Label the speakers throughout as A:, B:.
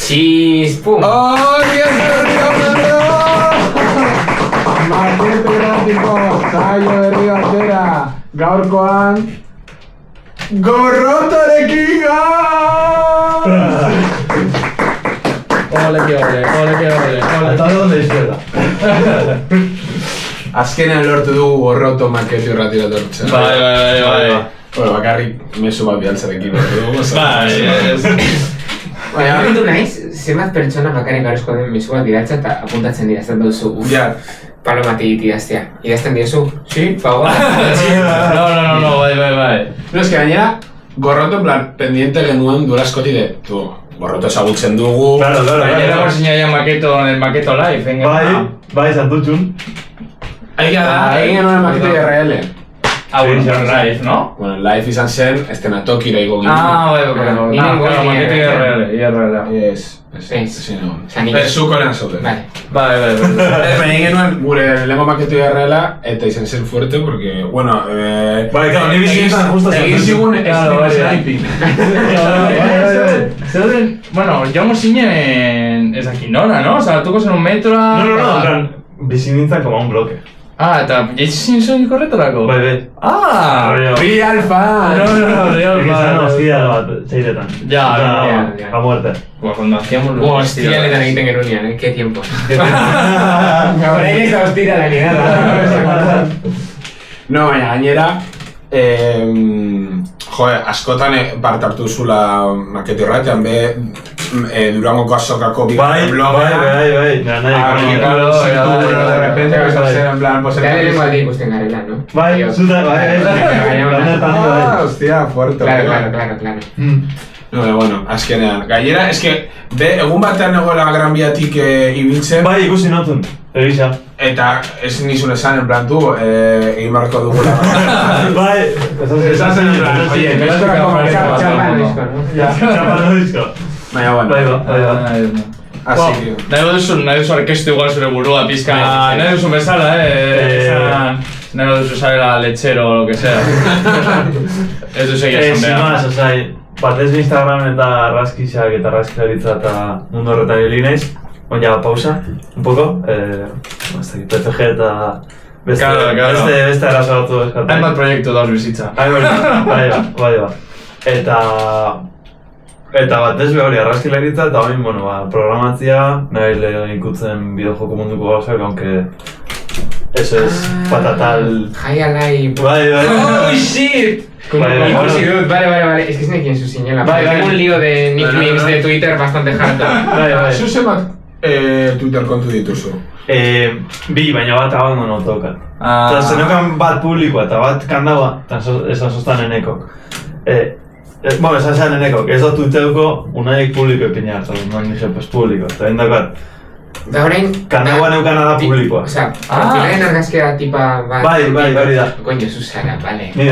A: Chispum!
B: Makete gratiko, saio berri batera, gaurkoan gorrotarekin
C: Ole.
D: Hasta donde izquierda.
B: Azkenean lortu dugu gorroto makete irratira tortzen.
C: Bai.
B: Bueno, bakarrik mezu bat bialtzarekin lortu dugu.
A: Baina, horretu naiz, zenbat pertsona bakarrik garezko den mezu bat bidaltza eta apuntatzen dira, zer duzu.
B: Ja.
A: Palomatik idaztea. Idazten diozu? Sí, favor.
C: No, bai.
B: No, eske gainera, gorroto en plan, pendiente genuen duela askoti de, tu, gorroto ezagutzen dugu.
D: Claro.
C: Gainera por enseñar el maqueto live,
D: Bai, santutxun.
B: Egin genuen makete IRL.
C: Live, ¿no?
B: Bueno, live izan zen, estenatokira igo ginen.
C: Bai. Claro, maqueto IRL.
B: Zukonean zaude.
A: Vale.
C: Bai.
B: Egin genuen gure lehenko maketo IRL-a eta izan zen fuerte, porque, bueno...
D: Bai, claro, ni bizitzen justo
B: egin zigun sniping.
C: Zeuden, bueno, joango zinen ez dakit nora, ¿no? O sea, tuko zen un metroa...
D: No, en plan, bizi nintzen como un bloque.
C: Eta jaitsi zin korretorako?
D: Bai.
B: Real fan!
C: No, real
D: Izan hostia bat, zeiretan.
C: Ya.
D: A muerte.
C: Cuando hacíamos los...
A: Hostialetan egiten genunean, qué tiempo. Orain ez da hostira ni nada.
B: No, baina gainera... askotan parte hartu zula makete irratian, Durangoko azokako blogera.
D: Bai.
B: De repente, en plan, pues...
A: Eta lehenko aldi ikusten garela, ¿no?
D: Bai, zuta, bai.
B: Hostia, fuerte.
A: Claro.
B: No, bueno, azkenean. Gainera, eske, egun batean egoela Gran Biatik ibiltzen.
D: Bai, ikusi notun, egisa.
B: Eta ez nizun esan, en plan, tu, egin barriko dugula.
D: Bai,
B: esan zen, en plan, oye,
D: txapano dizko.
B: Baina, bueno.
D: Bai.
B: Así que...
C: Nahi duzu arkestu igual zure burua pizka, nahi duzu bezala, nahi duzu zarela lechero o lo que sea. Ez duzu egia esan behar.
D: Sin más, osea, batez Instagram eta argazkiak eta argazkilaritza eta mundu horretan hili naiz. Ya, pausa, un poco. PFG eta beste arazo batu eskatzen.
C: Hainbat proiektu dauz bizitza.
D: Bai. Eta batez hori argazkilaritza eta bain, programatzia, nahi ikutzen bideojoko munduko gauzak, aunque eso es patatal...
A: Jai alai...
D: Bai.
C: Oh, shit!
A: Ikusi dut, vale, es que ez nekien zuzinela. Tengo un lío de nicknames de Twitter bastante harto.
D: Bai.
B: Zuzemak Twitter kontu dituzu?
D: Bi, baina bat abandono tokat. Eta zenokan bat publikoa eta bat kandaua, eta esan sostan enekok. Bueno, esan zean enekok, ez dut tuiteuko unaiek publiko epina hartu, non dije, pues publiko, eta bendakat.
A: Da orain...
D: Kandaua neukana da publikoa.
A: Osea, profilaen argazkia tipa bat...
D: Bai, hori da.
A: Coño, Susana, vale.
D: Ni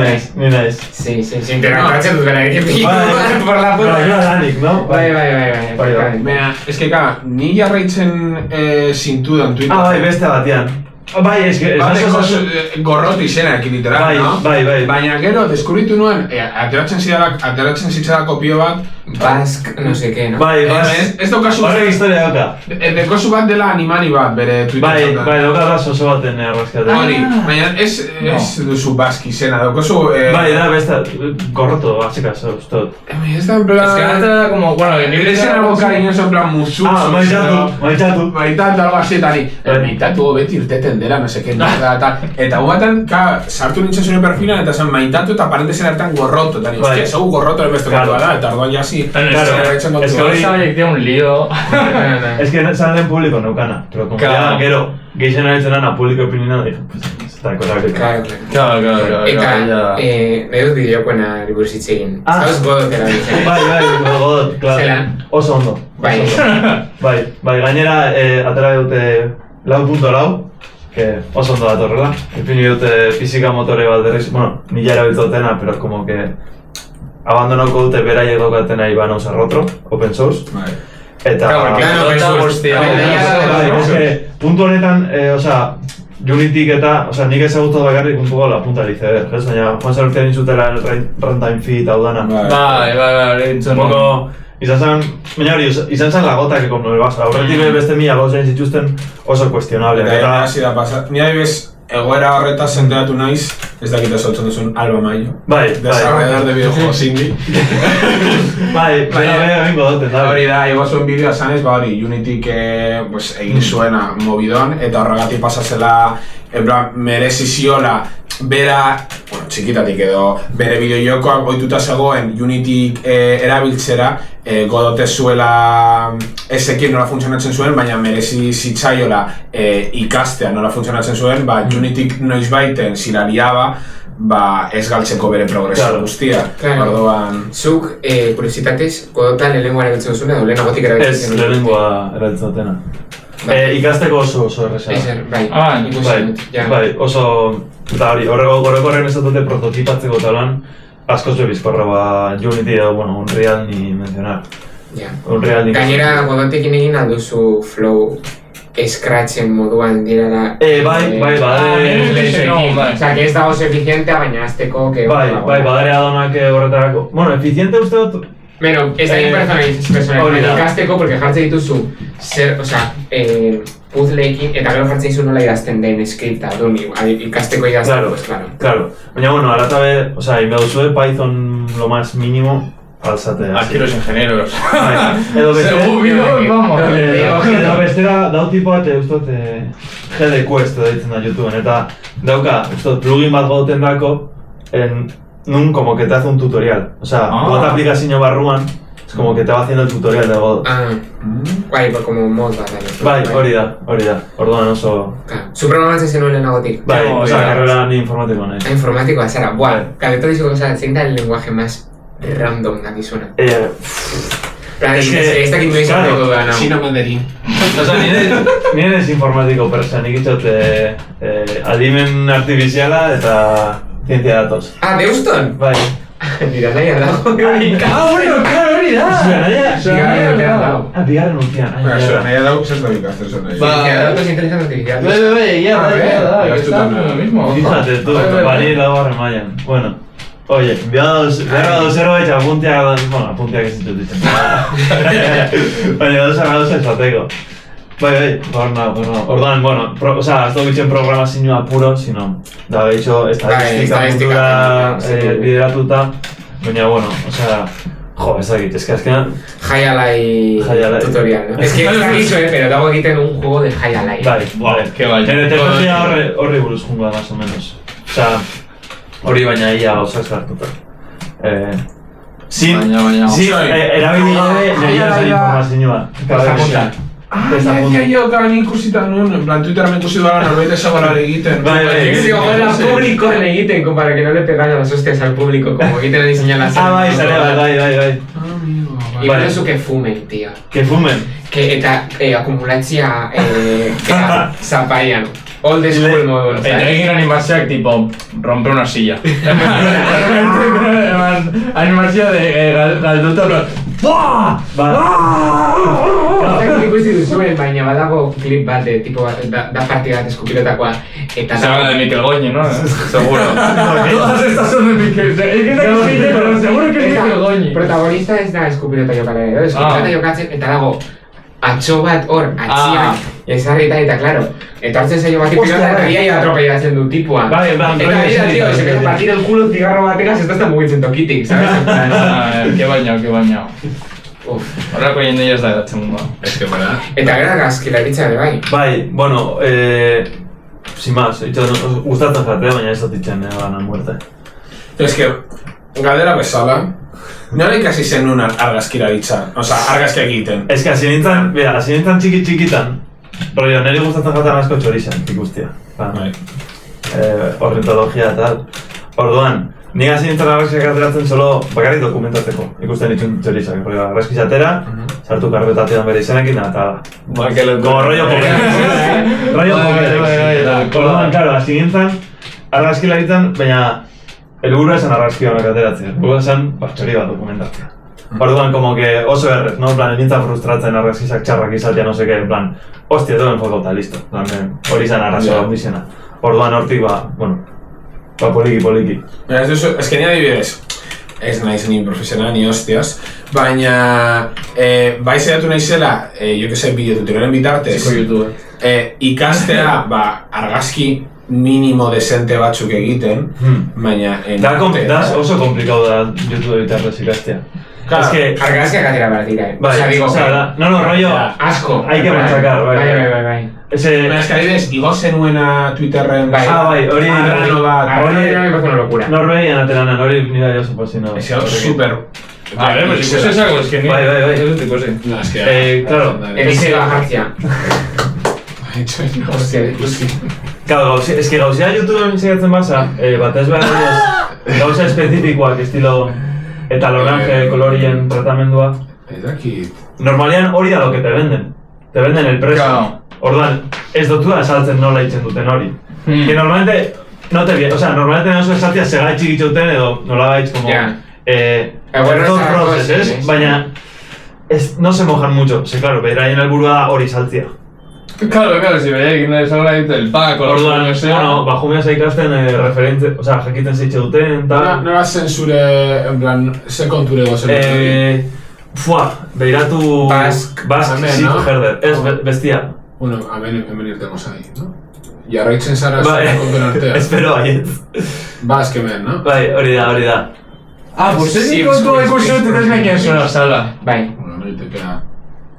D: naiz.
A: Sí, interactuatzen dut gara egin pico por la puta.
D: Pero danik, no?
A: Bai.
B: Baina, eske ka, ni jarraitzen zintudan Twitter.
D: Bai, beste batian. Bai, eske...
B: Gorrot izenak, literal, no?
D: Bai.
B: Baina gero, deskubritu nuen, ateratzen zitzalako pio bat...
A: Bask, no sé qué, no?
D: Bai,
B: ez daukazu...
D: Horrek historia dauka.
B: Dekozu bat dela animari bat, bere Twitter.
D: Bai, dauka da oso baten argazkiaten.
B: Hori, baina ez duzu bask izena, daukazu...
D: Bai, da, beste, gorroto, basika, ustot.
B: Ez da, en plan...
C: Es que antes era como, bueno, que
B: Nire zen algo cariñoso, en plan, musutsu...
D: Maitatu.
B: Maitatu, algo así, tani... Maitatu beti irteten dela, no sé qué, tal. Eta guatan, sartu nintzen zure perfilan, eta zen maitatu eta parentezen hartan gorroto, tani, hostia, zau gorroto beste kontu da, eta orduan jasi...
D: Es que
C: hori tiene un lío.
D: Es que salen en público neukana, pero como ya gero geixen aritzen ana publiko opinioa, dije, pues, está correcto.
C: Claro.
A: Eta, nahi dut bideokoena buruz hitz egin. Zauz godot erabiltzen.
D: Bai, godot, claro.
A: Zelan?
D: Oso ondo.
A: Bai,
D: gainera, atera dute 4.4, que oso ondo datorrela. Ipini dute fizika motore bat berriz, bueno, nila erabiltzotena, pero como que abandonauko dute beraiek daukatena Ibanos Arrotro, open source. Eta... puntu honetan, osea, Unityk eta, osea, nik ezagutu bakarrik un poco la punta del iceberg, ez? Baina, Juan Salurtean inzutela runtime feed hau dana.
C: Bai, hori entzun.
D: Un poco, baina hori, izan zen lagotak con el Barça. Aurretik beste mila gauzain zituzten oso kuestionable.
B: Eta hasi da pasat. Ni adibidez, egoera horretaz enteratu naiz, ez dakit esaltzen duzun Alba Mayo. Desarrollador de videojuegos indie.
D: Bingo duten, da.
B: Hori da, igo zuen bideoa zanez, hori, Unityk egin zuena mobidon, eta horregatik pasazela, merezi ziola, bera, txikitatik edo, bere bideojokoak ohituta zegoen Unityk erabiltzera, godote zuela ezekin nola funtzionatzen zuen, baina merezi zitzaiola ikastea nola funtzionatzen zuen, Unityk noizbaiten zilariaba, ez galtzeko bere progresio guztia. Orduan...
A: Zuk, kuriozitatez, godotan lehenengoa erabiltzen duzuna edo lehenagotik erabiltzen
D: duzuna? Ez, lehenengoa erabiltzen dutena. Ikasteko oso erresa. Bai, oso... Eta hori, horrekorren ez dute prototipatzeko talan, askoz bebizkorra Unity edo, Unreal ni mencionar.
A: Gainera, godotekin egin alduzu flow Scratchen moduan direla...
D: Bai,
A: Osa, que ez da oso eficientea, baina azteko...
D: Bai, badare adonak horretarako... Bueno, eficiente uste dut...
A: Bueno, ez da personalizan ikasteko, porque jartzen dituzu puzzleekin, eta gero jartzen dizu nola idazten den skripta, ikasteko idazten, pues claro.
D: Baina, aratabe, inbeduzue Python lo más mínimo, alzate.
C: Aquí los ingenieros.
D: Edo bestera, dau tipo bat, ustot, GD Quest deitzen da YouTubeen, eta dauka, ustot, plugin bat goten dako, nun como que te hace un tutorial. O sea, God aplikazio barruan, es como que te va haciendo el tutorial de God.
A: Bai, como mod bat.
D: Bai, hori da. Orduan oso...
A: Zu programatzen zenuen lehenagotik.
D: Bai, carrera ni informatiko nahi.
A: Informatikoa zara, kabeto dizuko, zein da el lenguaje más random dakizuna? Ez dakit noiz hartu da,
B: Chino mandarín.
D: Nire ez informatiko persa, nik itxot adimen artifiziala eta zientzia datos.
A: Deuston?
D: Bai.
A: Nira nahi dago.
D: Bueno, claro, hori da! Bigarren urtean.
B: Zura nahi dago, zer da bikazten zuen nahi.
A: Zientzia datos inteligencia artificial.
C: Está lo mismo.
D: Fíjate tú, bani dago barren maian. Bueno. Oye, behar da zerbait apunteak ez ditut ditzen. Baina gauza esateko. Bai, orduan, ez dugu itzen programazioa puro, sino da behitxo estadistika kultura bideratuta, baina, ez dakit, ez que azkenan...
A: High Ally tutorial, ¿no? Es que ez dakizu, pero dago egiten un juego de High Ally.
D: Bai, que bai. Nire teknologia horri buruz jungoa, más o menos. Hori baina ia gauzak zartuta. Erabili gabe nire zer informazioa.
B: Jo, nik ikusita nuen, en plan, Twitterren ikusi duela norbait esagolar egiten.
A: Sí, ojalá público le egiten, para que no le pegan a las hostias al público, como egiten a diseñar la serie.
D: Bai.
A: Igual eso que fumen, tío.
D: Que fumen?
A: Eta akumulatzia zapaian. Old school modo,
C: ¿sabes? Eta egin animazioak, tipo, romper una silla. Animazio de galduta, pero... Buah!
A: Eta ikusi duzuen, baina badago klip bat, tipo, da partida bat eskupilotakoa.
C: Se habla de Mikel Goñi, ¿no? Seguro. Todas estas son de Mikel. Pero seguro que es Mikel Goñi.
A: Protagonista ez da eskupilota jokale, eskupilota jokatzen, eta dago atxo bat hor, atxian, ezarrita eta, claro, etortzen zailo bat pilota eta biai atropellatzen du tipua. Eta mira, tío, se empieza a partir el culo cigarro bategas, esto está mugitzen tokitik, ¿sabes?
C: Ke baina. Horrako jende ez da edatzen mundu.
B: Ez que para.
A: Eta gara gazkilaritza ere bai.
D: Bai, bueno, sin más, gustatzen jatea, baina ez dut itxen gana muerte.
B: Es que, galdera bezala, nola ikasi zenun argazkilaritza, argazkiak egiten?
D: Ez que hasi nintzen txikitan, rollo, niri gustatzen jaten asko txorizan, ikustia. Ornitologia eta tal. Orduan, ni hasi nintzen argazkiak ateratzen solo bakarrik dokumentatzeko, ikusten ditun txorizak. Argazkizatera, sartu karpetatean bere izenekin, eta... Como rollo Pokédex. Rollo Pokédex. Orduan, claro, hasi nintzen argazkilaritzen, baina helburua esan argazki honak ateratzea. Helburua esan txori bat dokumentatzea. Orduan, como que oso errez, no? En plan, nintzen frustratzen argazkizak txarrak izatea, no sé qué, en plan, hostia, todo enfocauta, listo. Hori izan arrazoa ondizena. Orduan, hortik, poliki.
B: Es que ni adibidez, ez naiz ni profesional ni hostias, baina bai saiatu naizela, jo que sé, bideotutorialen bitartez, ikastea, argazki minimo desente batzuk egiten, baina...
D: Da oso komplikau da YouTube bitartez ikastea.
A: Claro, argazkiak atera behar dira,
D: rollo...
A: Asko.
D: Hay que machacar,
A: bai.
B: Es que adibidez, igo zenuena Twitterren...
D: Bai, hori...
A: Una locura.
D: Norvegian ateranen, hori nire oso pasino.
B: Es super...
C: A ver, pues ikusi es algo, es que ni...
D: Bai.
C: Eso te ikusi.
B: No, es que...
D: Claro.
A: Emise bajartzia.
D: Claro, es que gauzea YouTubeen segatzen basa, batez behar gauza espezifikoak, estilo... Eta lonanje, kolorien tratamentua. Normalian hori da lo que te venden. Te venden el precio. Orduan, ez dutu da esaltzen nola itzen duten hori. Que normalmente, no te viene, o sea, normalmente no se esaltia segaitxik itxeuten edo nola gaitz como... Thought process, ¿es? Baina, no se mojan mucho. Sí, claro, beraien helburua hori saltzia.
C: Claro, si veía que no les habla del pack o
D: orduan, bajumeaz ikasten referente, o sea, jakiten zeitxe duten, tal...
B: Nola zentzure, en plan, ze konture gozen?
D: Beiratu... Basque Sid Herder, ez bestia.
B: Bueno, hemen irtemos ahí, ¿no? Jarraitzen zara zure kontuen artean.
D: Espero baiet.
B: Basque hemen, ¿no?
D: Bai, hori da.
C: Pues ez kontu ikusi dut ez nekien zuen sala.
A: Bai.
B: Bueno, no te queda...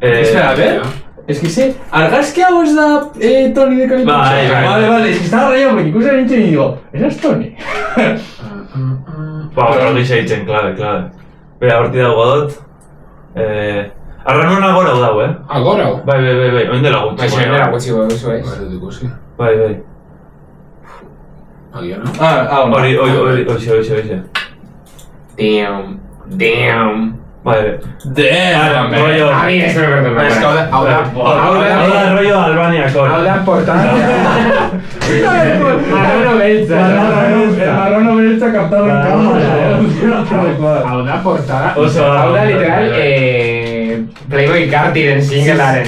C: Espera, a ver. Es que sé, argazki hau ez da Tony de Calipucho. Vale, es que estaba rayado porque ikusi nintzen y digo, ¿esa es Tony?
D: Hori seitzen, clave. Bera, horti dago dut. Arranuna gora hau dago,
B: Gora hau?
D: Bai, oindela gutxi.
A: Oindela gutxi, eso es.
B: Bai, dut ikusi.
D: Bai.
B: Agia, no?
D: Hori.
A: Damn.
D: Bai.
C: Damn,
D: rollo...
A: A mí esto me perdona.
B: Es que hau da
D: rollo Albaniako.
B: Hau da portada.
C: Marrano beltza captado en cámara.
B: Hau da portada.
A: Hau da literal, Playboy Cartiren singelaren,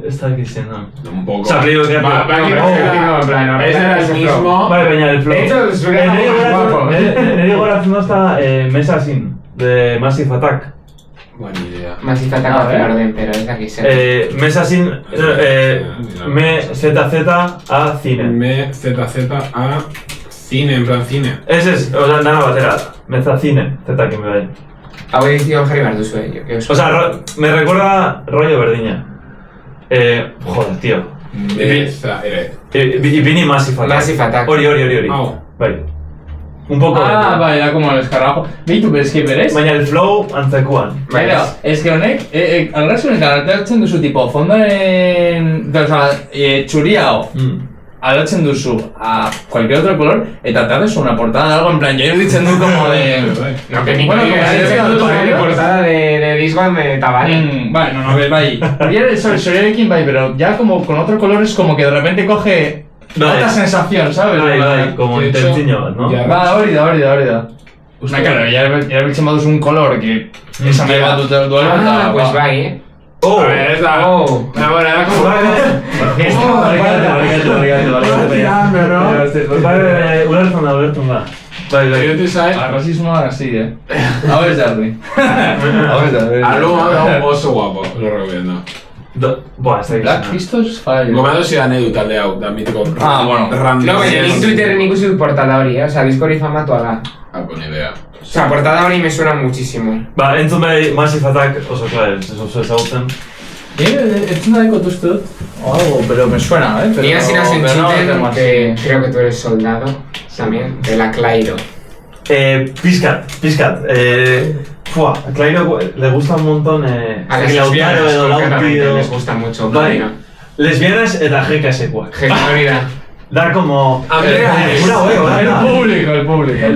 D: Ez da gizena.
B: Un poco.
D: Osa, Playboy Cartiren.
B: Es el mismo.
D: Bai, baina el flow.
A: De hecho, zure guapo.
D: Neri goratzen dozta Mesasin, de Massive Attack.
B: Buena idea.
A: Massive Attack hace orden, pero ez dakit zer.
D: Mesasin, MZZ-A Cine.
B: MZZ-A Cine, en plan cine.
D: Ez, oza, dana batera. Mezzacine, Z-ekin bai.
A: Hau edizioan jarri behar duzu,
D: O sea, me recuerda rollo berdina. Joder, tío. Ipini Massive Attack.
A: Massive Attack.
D: Hori. Bai. Un poco.
C: Bai, era como el escarajo. Beitu, pero es que berez.
D: Baina el flow antzekuan.
C: Baina, es que honek, arrazunek hartzen duzu, tipo, fondoen... O sea, txuriao. Aldatzen duzu a cualquier otro color, eta te haces una portada de algo, en plan, yo iruditzen du como de...
A: No, que ni bueno, como de portada de disco de Tabari.
C: Vale, bai. Soriarekin bai, pero ya como con otro color es como que de repente coge otra sensación, ¿sabes?
D: Bai, como intenziño, ¿no?
C: Ba, hori da. Claro, ya biltzen baduz un color que esan nahi bat dut duela, eta...
A: Pues bai,
B: A ver, ez da... Bueno, era como...
D: Ulertzen da. Bai.
C: Arrasismoa así, Hau ez jarri.
B: Algo oso guapo, lo recomiendo.
D: Buah, ez da
C: Black Pistols Fire.
B: Gomendo zidan edu talde hau, da mitiko...
C: Bueno.
A: No, baina nik Twitterren ikusi dut portada hori, o sea, Discord famatua da.
B: Buena idea.
A: O sea, portada hori me suena muchísimo.
D: Ba, entzun behi Massive Attack oso klare, oso ezagutzen.
C: Entzun da ikot uste dut? Algo, pero me suena,
A: Ni así nas entzuten, que creo que tú eres soldado, también, de la Clairo.
D: Pizkat. A Clairo le gusta un montón...
A: A las lesbianas, concretamente, les gusta mucho.
D: Bai, lesbianas eta GKS-koak.
A: Genialidad.
D: Da como...
C: El público.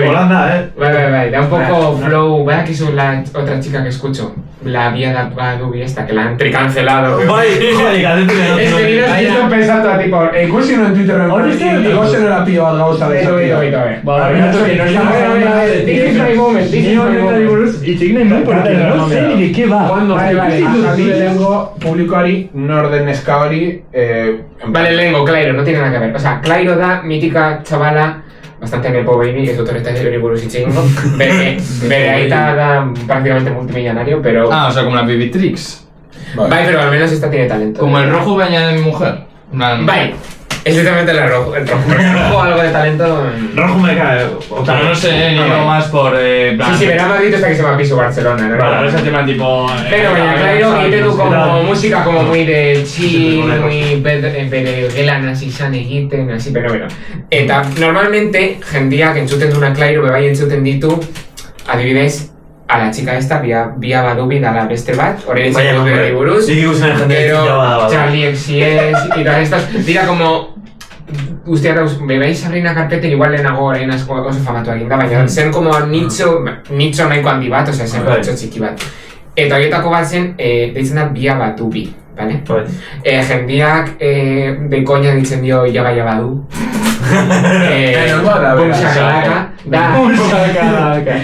D: Holanda,
A: Bai, da un poco flow. Vaya que es la otra chica que escucho. La vía de Adobe esta, que la han tricancelado.
D: Bai, joder, gatetik.
A: Es que niros que estoy pensando a tipo...
B: Ikusi no en Twitter, ikusi no la piba gauza de eso.
A: This is my moment.
C: Itxik nahi nahi, porque no sé ni de qué va.
B: Vale, lehengo publikoari norden neska hori...
A: Vale, lehengo, Clairo, no tiene nada que ver. O sea, Clairo da mítica chavala bastante nepo baby, ez dut horretaz hori buruz hitz egingo. Bere aita da prácticamente multimillonario, pero...
C: Ah, o sea, como la Bibitrix.
A: Bai, pero al menos esta tiene talento.
C: Como el rojo baña de mi mujer.
A: Bai, es literalmente el rojo. El rojo algo de talento...
D: Rojo me cae.
C: O sea, no sé, digo más por...
A: Sí, verá más visto hasta que se llama Piso Barcelona, ¿no?
C: Vale, ese tema tipo...
A: Pero baina, claro, egiten du como música como muy de chill, muy bere gelan hasi izan egiten, así, pero bueno. Eta normalmente, jendeak entzuten duna clairo, bebai entzuten ditu, adibidez, a la chica esta, bia badubi dala beste bat, hori ditzen dut bere buruz, pero Charlie XCX y todas estas, dira como... Guztiak dauz, bebai Sabrina Carpenter igual lehenago orain asko oso famatu egin da, baina zen como nicho nahiko handi bat, osea, zen nicho txiki bat. Eta horietako bat zen, deitzen da bia badubi, bale? Jendeak de koña ditzen dio jaba du. Bumshakalaka. Bumshakalaka.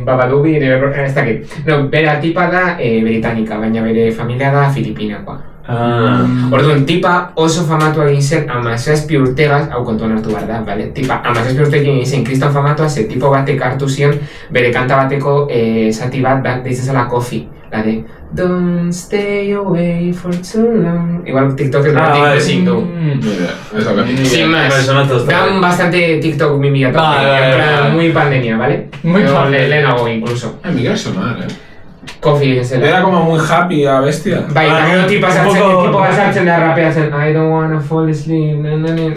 A: Babadubi, ez dakit. No, bera tipa da britanika, baina bere familia da filipinakoa. Orduan, tipa oso famatu egin zen 17 urtegaz, hau kontuan hartu behar da, bale? Tipa 17 urtegin egin zen kriston famatua, ze tipo batek hartu zion bere kanta bateko zati bat, deitzen zela Coffee, la de Don't stay away for too long. Igual TikTok es bastante ezin du. Sin más, dan bastante TikTok mimia, muy pandemia, ¿vale? Muy pandemia. Lehenago incluso.
B: Me quiere sonar,
A: Coffee es el...
B: Era como muy happy a bestia.
A: Bai, también tipo sartzen da rapeatzen I don't wanna fall asleep,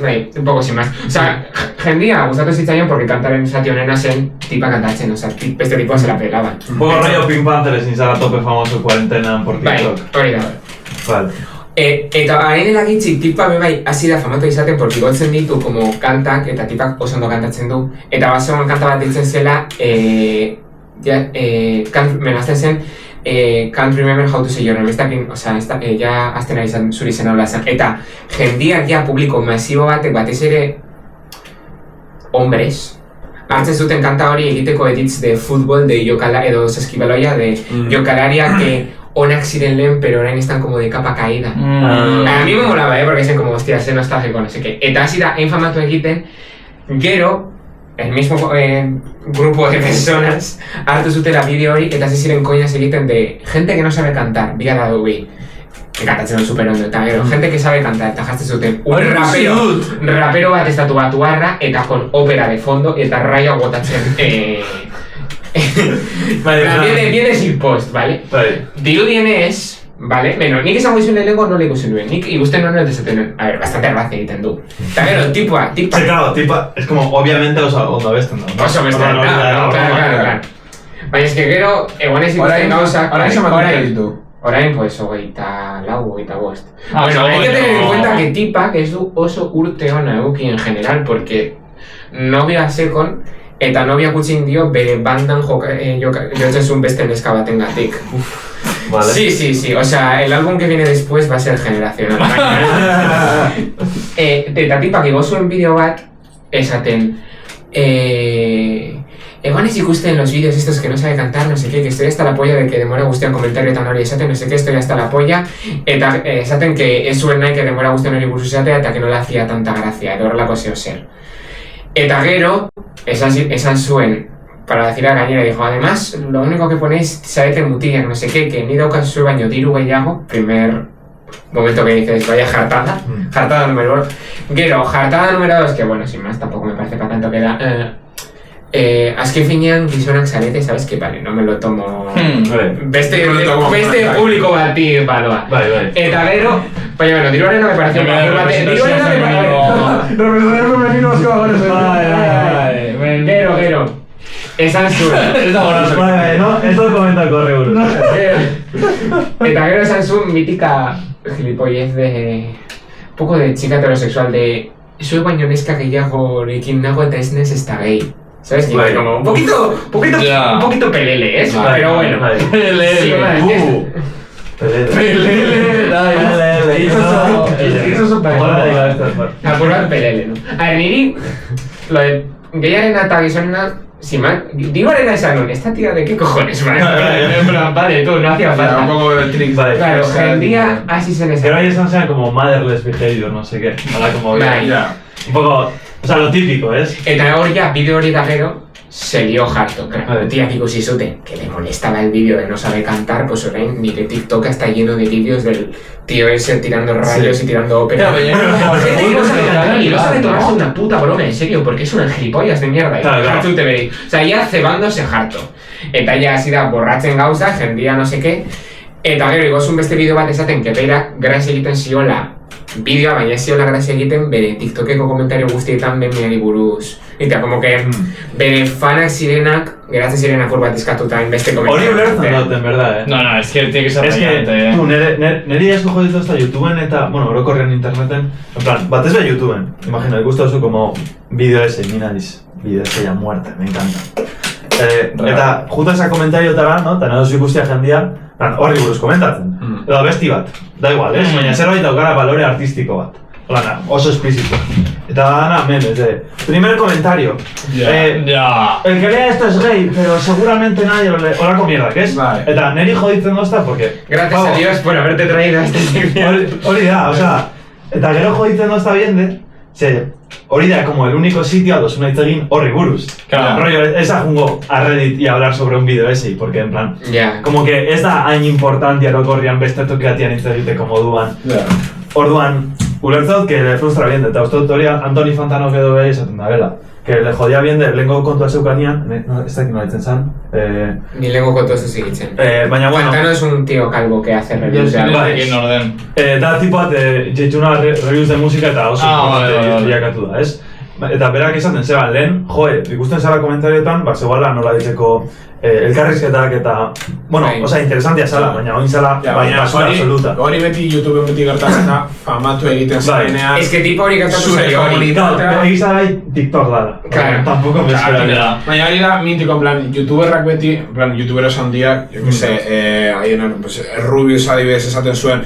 A: bai, un poco sin más. O sea, jendea gustatu zitzaion porque kantaren zati honena zen tipa kantatzen, o sea, beste tipo se la pelaban.
D: Un poco rollo Pink Panther sin ser a tope famoso cuarentena por TikTok.
A: Bai, hori da.
D: Vale.
A: Eta haren eragitzik tipa bebai hasi da famatu izaten porque igotzen ditu como kantak eta tipak oso ondo kantatzen du. Eta bazegoen kanta bat ditzen zela, menazten zen, can't remember how to say your name, o sea, ja azten ari zen zuri zen hola zen. Eta jendiak ja publiko masibo batek batez ere hombres hartzen zuten kanta hori egiteko edits de futbol, de jokala, edo saskibaloia, de jokalariak onak ziren lehen, pero orain están como de capa caída. A mí me molaba, porque dicen como, hostia, ese nostálgico, no sé qué. Eta hasi da, infamatu egiten, gero, el mismo grupo de personas hartu zutela bideo hori eta hasi ziren koinas egiten de gente que no sabe cantar, bia da dubi, que cantatzen dut super ondo, eta gero, gente que sabe cantar, eta jartzen zuten un rapero bat estatu batuarra, eta con ópera de fondo, eta raio botatzen, viene sin post, ¿vale? Dirudienez, ¿vale? Bueno, nik esango izun lehenengo no le ikusi nuen, nik ikusten no desaten, a ver, bastante arbaze egiten du. Eta gero, tipa...
D: Sí, claro, tipa, es como, obviamente, ondo abesten da.
A: Oso abesten da, claro. Baina es que gero, eguanez ikusten gauzak... Orain, pues, 24. Bueno, hay que tener en cuenta que tipak ez du oso urte ona eduki en general, porque novia sekon, eta novia kutsin dio bere bandan jotzen zuen beste neska batengatik.
D: Vale.
A: Sí, o sea, el álbum que viene después va a ser generacional. Eta tipak igo zuen bideo bat, esaten, eguanez ikusten los vídeos estos que no sabe cantar, no sé qué, que estoy hasta la polla de que demora guztian komentario eta hori esaten, no sé qué, estoy hasta la polla, eta esaten que ez zuen nahi que demora guztian hori buruz esatea eta que no le hacía tanta gracia, edo horrelako zeo zer. Eta gero, esan zuen, para decir a gainera, dijo, además, lo único que ponéis, sabete mutilak, no sé qué, que ni daukas zuen baino diru gehiago, primer momento que dices, vaya jartada, jartada número 1. Gero, jartada número 2, que bueno, sin más, tampoco me parece para tanto que da, azken finean gizonak zarete, sabes que vale, no me lo tomo... Beste publiko bati baloa. Eta gero, baina, bueno, diruaren no me pareció diruaren no me pareció... Gero, esan zuen.
D: No, esto comenta corre buruz.
A: Eta gero esan zuen mítica gilipollez de... poco de chica heterosexual de... Soy baino neska gehiagorekin nago eta ez nez ez da gay. ¿Sabes? Vale. Como un poquito pelele, ¿eh? Vale, pero bueno.
C: Pelele.
A: Eso son apurad pelele, ¿no? A ver, niri, lo de gayaren eta gizonena, si mal, diruaren esan non, esta tía de qué cojones, vale, tú, no hacía falta.
B: Un poco de trick.
A: Vale, claro, jendía así se les...
D: Pero ahí están como motherless behavior, no sé qué. Ahora como...
A: Ya.
D: Un poco... O sea, lo típico, ¿es?
A: Eta hori ya, bideo hori da gero, se lió harto, claro.
D: Vale.
A: Tía, ikusi zuten, que le molestaba el vídeo de no saber cantar, pues orain, nire TikTok está lleno de vídeos del tío ese tirando rayos y tirando ópera.
C: Claro,
A: Gente que no sabe cantar y no sabe tomarse una puta broma, en serio, porque es una gilipollas de mierda.
D: Claro.
A: O sea, ya cebándose harto. Eta ya hasi da borratzen gauza, jendia no sé qué. Eta gero, igozun beste bideo bat esaten, que berak grazia egiten ziola bideoa, baina ez ziola grazia egiten bere TikTokeko komentario guztietan memeari buruz. Eta, como que bere fanak zirenak, geratzen zirenak bat izkatuta inbeste komentario.
D: Hori ulertzen dut, en verdad,
C: No, es que tiene que ser
D: Es que, tú, niri asko joditu ezta YouTubeen eta, bueno, orokorrean interneten, en plan, batez be YouTubeen, imagino, gusta oso como vídeo ese, mi nariz, vídeo ese ya muerte, me encanta. Eta, juta esa komentariotara, no? Eta nahi ikustia jendia, horri buruz komentatzen. Edo abesti bat, da igual, ez? Baina zerbait daukara balore artistiko bat. Hola, oso explícito. Eta dana, memes, primer comentario. El que lea esto es gay, pero seguramente nadie lo lee. Horako mierda, ¿qué es?
B: Vale.
D: Eta neri joditzen dozta, porque...
A: Gracias a Dios por haberte traído a esta sección.
D: Hori da, o sea, eta gero joditzen dozta biende, hori da como el único sitio a hitz egin horri buruz.
C: Claro.
D: Rollo, esa jungo a Reddit y hablar sobre un vídeo ese, porque en plan...
A: Ya.
D: Como que ez da hain importantia orokorrian beste tokiatian hitz egiteko moduan. Orduan, ulertzot que le frustra bien, eta uste dut hori Antoni Fantanok edo behi esaten da, bela. Que le jodia bien de lehenko kontua zeukanian, ez dakit nola ditzen zan.
A: Ni lengo kontu ez zigitzen.
D: Baina, bueno...
A: Fantano es un tío calvo que hace reviews de algo.
C: en orden.
D: Da tipo bat, jeitxuna reviews de musika eta oso importante bilakatu da, ez? Eta berak esaten zeban lehen, ikusten zara komentarioetan, zegoala nola ditzeko elkarrizketak eta... Bueno, oza, interesantia zala, baina oin zala, baina basura absoluta.
B: Hori beti YouTubeen beti gertatzen da, famatu egiten zarenean.
A: Es que tipo hori gertatu
B: zure
A: zaio hori.
B: komunitatea.
D: Egizan bai TikTok dala.
A: Claro.
D: Tampoco me esperaría.
B: Baina hori da, mintiko, en plan, youtuberrak beti, en plan, youtuberos handiak, yo que sé, Rubius adibidez esaten zuen,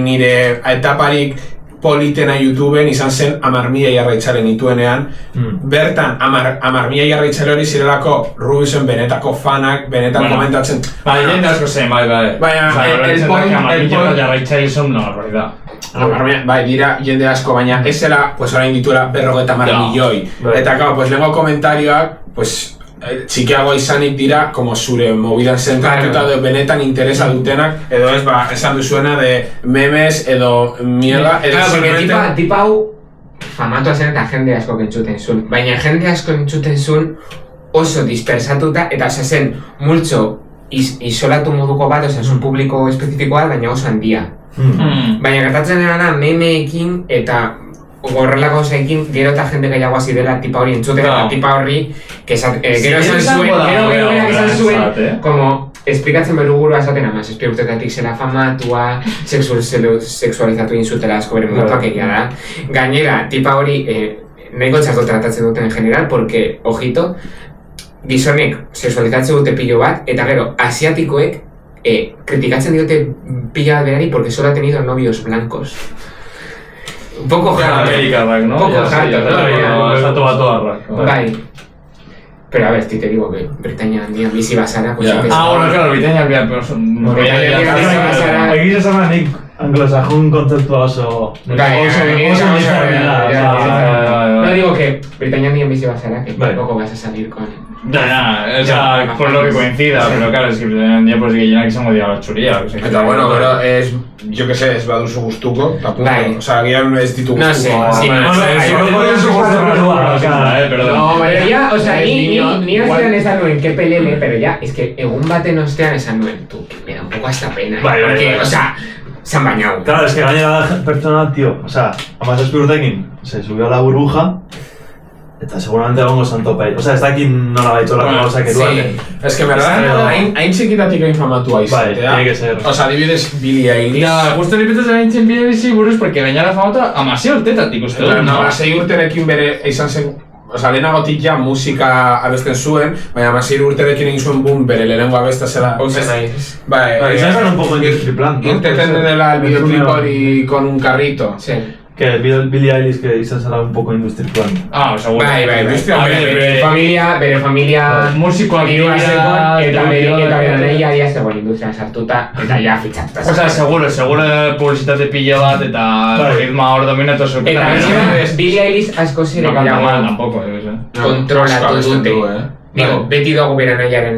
B: nire etaparik politena YouTubeen izan zen 10.000 jarraitzaileen ituenean. Bertan, 10.000 jarraitzaile hori zirelako Rubiusen benetako fanak, benetan komentatzen.
C: Jende asko zen, bai.
B: Baina, el point...
C: jarraitzaile son una barbaridad.
B: Bai, dira jende asko, baina ez zela, pues orain dituela 50 milioi. Eta, claro, pues lehenko komentarioak, pues txikiago izanik dira, como zure mobidan zentratuta edo benetan interesa dutenak, edo ez, esan duzuena de memes edo mierda, edo
A: claro,
B: simplemente...
A: porque tipa hau famatu zen eta jende asko entzuten zuen, baina jende asko entzuten zuen oso dispersatuta eta zen multzo isolatu moduko bat, un publiko espezifikoa, baina oso handia. Baina gertatzen dena memeekin eta horrelako zaikin gero eta jende gehiago hasi dela tipa hori entzuten eta tipa horri gero esan zuen como esplikatzen berugurua esaten amaz urtetatik zela famatua sexualizatu inzutela asko bere momentuak egia da gainera tipa hori nahiko txarto tratatzen duten en general porque ojito gizonek sexualizatzen dute pilo bat eta gero asiatikoek kritikatzen diote pila bat berari porque solo ha tenido novios blancos. Un poco harto, ¿no? Un poco harto, ¿no?
C: Está todo
A: Bai. Pero a ver, te digo que Britania handian bizi bazara, pues...
C: Bueno, claro, Britania handian, pero...
A: Britania bizi bazara...
D: Egiz esan nik anglosajun kontzeptua oso...
A: No digo que Britania handian bizi bazara, que tampoco vas a salir con...
C: O sea, por lo que coincida, pero claro, es que Britania pues que llena que se modia la churía.
B: Eta bueno, pero es... Yo que sé, ez baduzu gustuko, tapunto. O sea, gian ez ditu gustuko.
A: No sé, sí, no, pero ya, o sea, ni ostean esan nuen, que pelele, pero ya, es que egun baten ostean esan nuen, tú, que me da un poco hasta pena, porque, o sea, se han bañado.
D: Claro, es que gainera da pertsona, tío, o sea, amazazpi urtekin, se subió a la burbuja, eta seguramente egongo santo pai. O sea, ez dakit nola baitxo la cosa que duele.
B: Es que, verdad, hain txikitatik infamatua izatea.
D: Tiene que ser.
B: O sea, adibidez, Billie Eilish.
C: Ya, justo lipetzen hain zen Billie Eilish buruz, porque gainara famota amasei urtetatik uste dut.
B: No, 6 urterekin bere izan zen... O sea, lehenagotik ja musika abesten zuen, baina 6 urterekin egin zuen boom bere lehenengo abesta zela...
D: Bai, izan zen un poco industry plan.
B: Irteten dela el videoclip hori con un carrito.
A: Sí.
D: que Billie Eilish que izan zara un poco industriplan.
C: Seguro.
A: Bai, bere familia
C: musikoak
A: dirua
C: dira,
A: zegoen, eta
C: distribuidora,
A: bere anaia dia zegoen industrian sartuta, eta ja fitxatuta.
C: Osea, seguro publizitate pilo bat eta ritmoa hor dominatu zuten.
A: Eta gainera, Billie Eilish asko zire
C: no canta mal
A: gehiago
C: tampoco,
A: kontrolatu dute. Digo, beti dago bere anaiaren,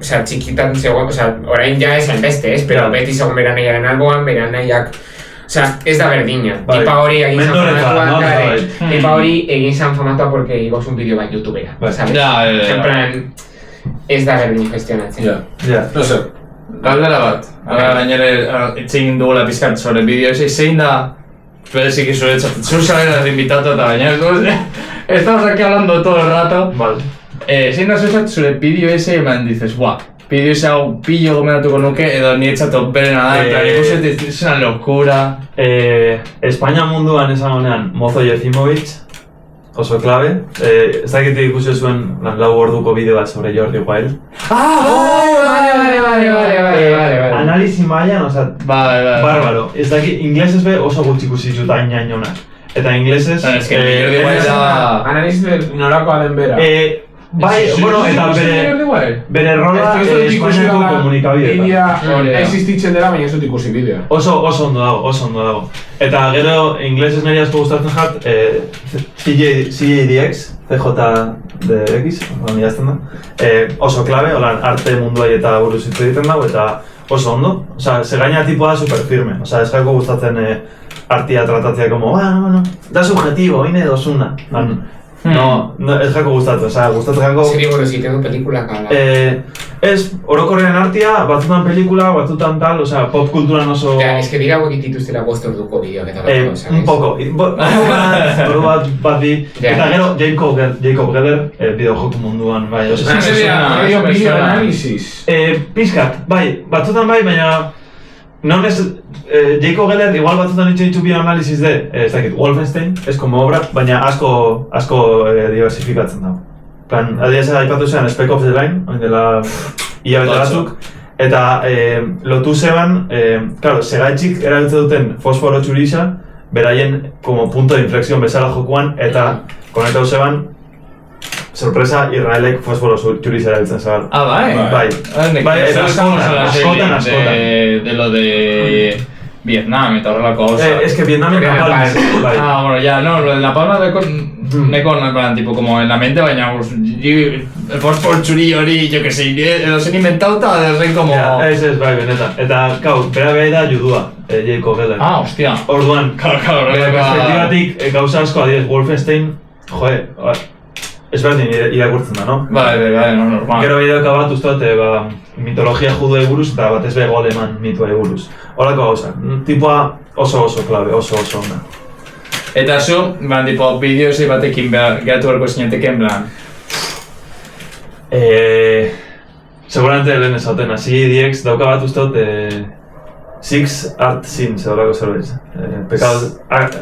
A: osea, txikitan zegoen, osea, orain ja esan beste, pero beti zegoen bere anaiaren alboan, bere anaiak, osea, ez da berdina. Tipa hori egin zan famatua, tipa hori egin zan famatua porque igos un bideo bat youtubera, sabes? En plan, ez da berdin gestionatzen.
B: No sé.
C: Galdera bat, gainera itxegin dugula pizkat sobre bideo ese, zein da bereziki zuretzat, zu zarela invitatu eta gainera, estamos aquí hablando todo el rato. Zein da zuretzat zure bideo ese, eman dices, buah, bideo ese hau pillo gomendatuko nuke edo niretzat berena da, ikuset es una locura.
D: Espainia munduan esan honean Mozo Jefimovic, oso klabe. Ez dakit ikusi zuen lau orduko bideo bat sobre Jordi Wild.
A: Vale.
D: Analizi mailan, oza, bárbaro. Ez dakit, inglesez be oso gutxi ikusi zut hain-hainonak. Eta inglesez...
B: Analiz norakoa den bera.
D: Bai, bueno, eta bere rola Espainiako komunikabideetan.
B: Existitzen dela, baina ez dut ikusi bidea.
D: Oso ondo dago. Eta gero, inglesez niri asko gustatzen jat, CJDX, CJDX, idazten da. Oso klabe, holan arte munduai eta buruz hitz egiten dago, eta oso ondo. Osa, ze gaina tipoa super firme. Osa, ez jako gustatzen artia tratatzea como, bueno, da subjetivo, hine dosuna. No, ez jako gustatu, gustatzen jako...
A: Zeri buruz egiten du pelikulak ala?
D: Ez, orokorrean artia, batzutan pelikula, batzutan tal, pop kulturan oso...
A: Ja, ez que dira hauek dituztela 5 orduko bideoak eta bat, ¿sabes?
D: Un poco, ordu bat di, eta gero Jacob Geller, bideojoku munduan, bai, oso...
B: Bideo analizis?
D: Pizkat, bai, batzutan bai, baina... Non ez, Jacob Geller igual batzutan itxo bideo analizis de, ez dakit, Wolfenstein, ez como obra, baina asko diversifikatzen dago. Plan, adiaz aipatu zean Spec Ops The Line, oin dela hilabete batzuk, eta lotu zeban, claro, segaitxik erabiltzen duten fosforo txurisa, beraien como punto de inflexión bezala jokuan, eta konektau zeban, sorpresa, Israelek fosforo txurisa erabiltzen zeban.
C: Bai?
D: Bai, eta askotan.
C: De lo de... Vietnam eta horrelako gauza.
D: Es que Vietnam eta Palma.
C: Bueno, ya, no, lo de La Palma neko, en plan, tipo, como en la mente, baina, el fosfor txuri hori, yo que sé, edo zen inventauta, edo zen como...
D: Ez, bai, benetan. Eta, kau, bera beha da judua, Jacob Geller.
C: Hostia.
D: Orduan, perspektibatik gauza asko, adiez, Wolfenstein, ez berdin irakurtzen da, no?
C: Bai, no, normal.
D: Gero bideoka bat ustot, mitologia juduei buruz eta batez be goleman mituei buruz. Horako gauza, tipoa oso klabe, oso onda.
C: Eta zu, tipo, bideozei batekin geratu berko zineteken, plan?
D: Seguramente lehen esauten, CJDX dauka bat ustot, Six Art Sins, horako zerbait.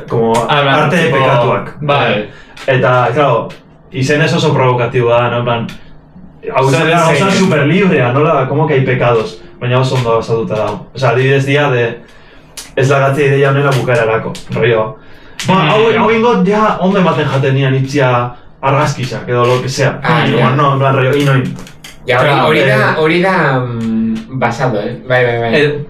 D: Como arte de pekatuak.
C: Bai.
D: Eta, claro, izen ez oso provokatiboa da, no? En plan, gauza super librea, nola, como que hay pecados, baina oso ondo gauzatuta dago. Osa, adibidez dia de... Ez lagatzea ideia honela bukaerarako, rollo. Hau ingot, ja, ondo ematen jaten nian itxia argazkisak, edo lo que sea. No, en plan, rollo, inoin.
A: Ja, hori da... basado, Bai.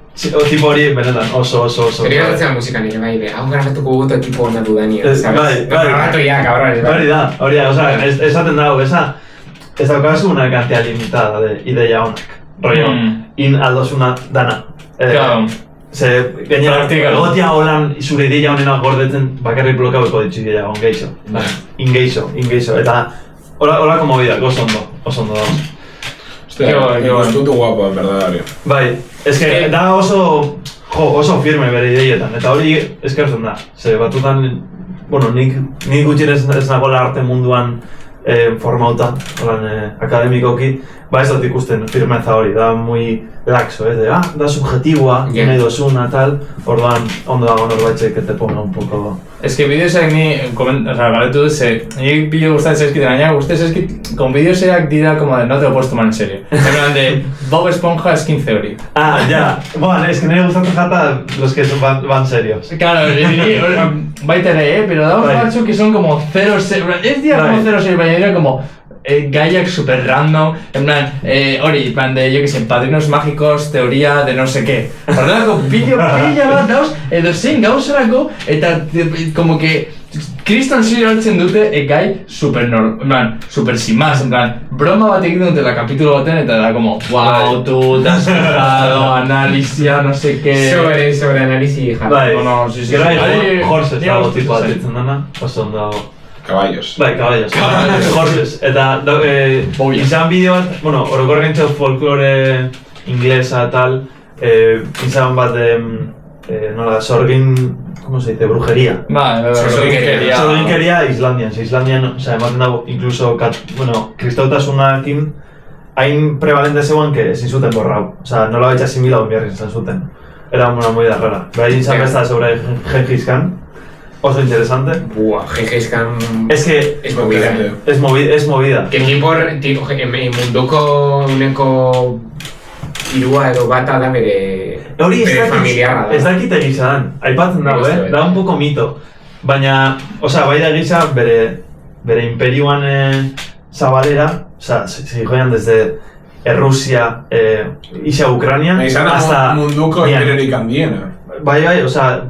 D: Tipo hori, benetan, oso.
A: Pero igatzen musika nire, bai, hau grabatuko guto tipo hona dudania,
D: sabes?
A: Grabatu ya, cabrones,
D: bai. Hori da, oza, esaten dago, ez daukazu una cantidad limitada de ideia honak. Rollo, aldosuna dana.
C: Claro.
D: Ze, gainera, egotia holan zure ideia honena gordetzen bakarrik blokaueko ditzu ideia hon geixo. Ingeixo, eta horako mobidak, oso ondo dago.
B: Ikustutu guapo, en verdad, Dario.
D: Bai, eske da oso firme bere ideietan, eta hori eskertzen da. Ze batutan, bueno, nik gutxinez ez nagoela arte munduan formauta, akademikoki, ba ez dut ikusten firmeza hori, da muy laxo, da subjetiboa, nahi dozuna, tal, orduan ondo dago norbaitzek que te ponga un poco
C: Es que bideoak ni, galetu dut, nik bideo gustatzen zaizkit, gaina gustatzen zaizkit, con bideoak dira como de no te lo puedes tomar en serio. En plan de Bob Esponja Skin Theory.
D: Ah, ya. Bueno, es que no me gustatzen jata los que van serios.
C: Claro, baita ere, pero dago batzuk que son como 0-0, ez dira como 0-0, baina dira como gaiak super random, en plan, hori, en plan de, yo que sé, padrinos mágicos, teoría de no sé qué. Horrelako bideo pila bat dauz, edo zein gauzarako, eta como que kriston serio hartzen dute gai super en plan, super sin más, en plan, broma bat egiten dute la kapitulo baten, eta da como, wow, tú te has fijado, analisia, no sé qué.
A: Sobre análisis, hija.
D: Bai,
C: no, sí,
D: horses dago tipo bat ditzen dana, oso ondo dago.
B: Caballos.
D: Bai, caballos. Horses. Eta izan bideo bat, bueno, orokorren txau folklore inglesa tal, izan bat nola da, sorgin, ¿cómo se dice? Brujería. Sorginkeria Islandian. Islandian, o sea, ematen dago, incluso, bueno, kristautasunakin hain prevalente zegoen que ezin zuten borrau. O sea, nola baitxa asimilado en biarrin zan zuten. Era una movida rara. Bai, izan besta sobre Gengis Khan. Oso interesante.
A: Buah, Gengis Khan...
D: Es que...
A: Es movida,
D: Es movida.
A: Que tipo, munduko uneko irua edo bata da bere familiarra da.
D: Ez dakit egisa dan. Aipatzen dago, da un poco mito. Baina, osea, bai da egisa bere imperioan zabalera, osea, se joian desde Rusia, isa Ucrania,
B: hasta munduko imperiorik handiena.
D: Bai, osea,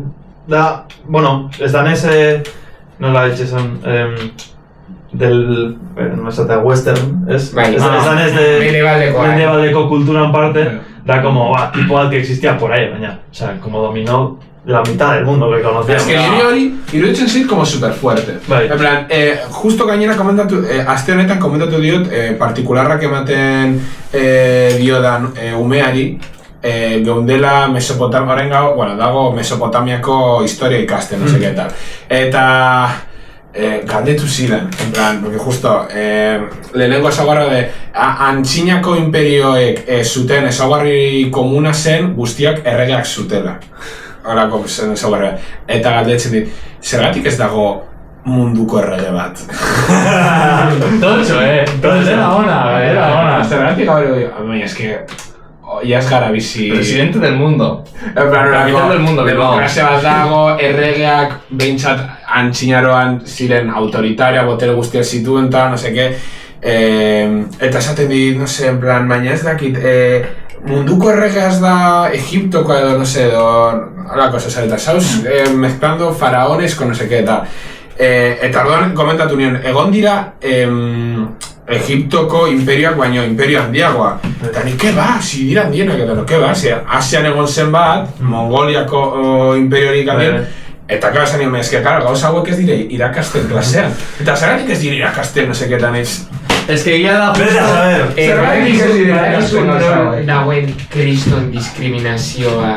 D: da, bueno, ez danez, nola etxezan, no esatea western, ez?
A: Bai,
D: ez danez de
A: mendebaldeko
D: kulturan parte, da como, tipo bat que existía por ahí, baina, o sea, como dominó la mitad del mundo que conocíamos.
B: Es que niri hori, iruditzen zait como super fuerte.
D: Bai.
B: En plan, justo gainera komentatu, aste honetan komentatu diot, partikularrak ematen diodan umeari, geundela Mesopotamiaren gau, bueno, dago Mesopotamiako historia ikasten, no sé qué tal. Eta galdetu ziren, en plan, porque justo lehenengo ezaguarra de antzinako imperioek zuten ezaguarri komuna zen guztiak erregeak zutela. Horako zen ezaguarra. Eta galdetzen dit, zergatik ez dago munduko errege bat?
C: Totxo, Era ona.
B: Zergatik baina eske... Ya ez gara bizi...
C: Presidente del mundo.
B: Capital
C: del mundo,
B: demokrazia bat dago, erregeak behintzat antzinaroan ziren autoritaria, botere guztiak zituen eta no seke... Eta esaten dit, no sé, en plan, baina ez dakit... Munduko erregeaz da Egiptoko edo, no sé, edo... Halako zezare, eta zauz mezclando faraones con no seke eta... Eta orduan komentatu nion, egon dira... Egiptoko imperioak baino imperio handiagoa. Eta nik, ke ba, si dira handienak edo, ke ba, Asian egon zen bat, Mongoliako imperiorik handien, eta kaba zan nion, eske, karo, gauza hauek ez dire irakasten klasean. Eta zeratik ez dire irakasten, no seketan ez.
C: Ez que egia da justo...
A: Zeratik ez dire irakasten dagoen kriston diskriminazioa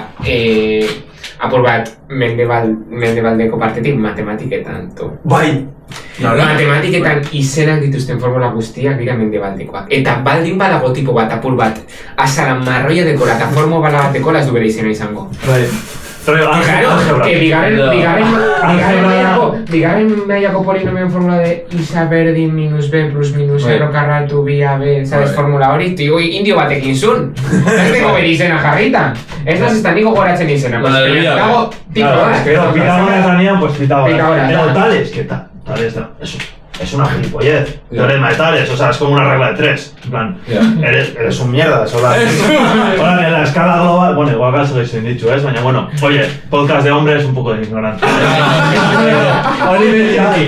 A: apur bat mendebaldeko partetik matematiketan, to.
D: Bai!
A: Matematiketan izenak dituzten formula guztiak dira mendebaldekoak. Eta baldin badago tipo bat, apur bat, azara marroia dekola eta formula bat dekola ez du bere izena izango.
D: Bai.
A: Claro, que bigarren mailako polinomioen formula de isa berdin minus b plus minus r karratu bi a b, ¿sabes? Formula hori, tio, indio batekin zun. Ez deko bere izena jarrita. Ez da zestan niko goratzen izena. Dago, tipo bat.
D: Pero Pitágoras danían, pues Pitágoras. Pero Tales, ¿qué tal? Tales, es una gilipollez. Teorema de Tales, o sea, es como una regla de 3. En plan, eres un mierda, ahora en la escala global, bueno, igual que seguís sin dicho, baina, bueno, oye, podcast de hombres, un poco de ignorancia.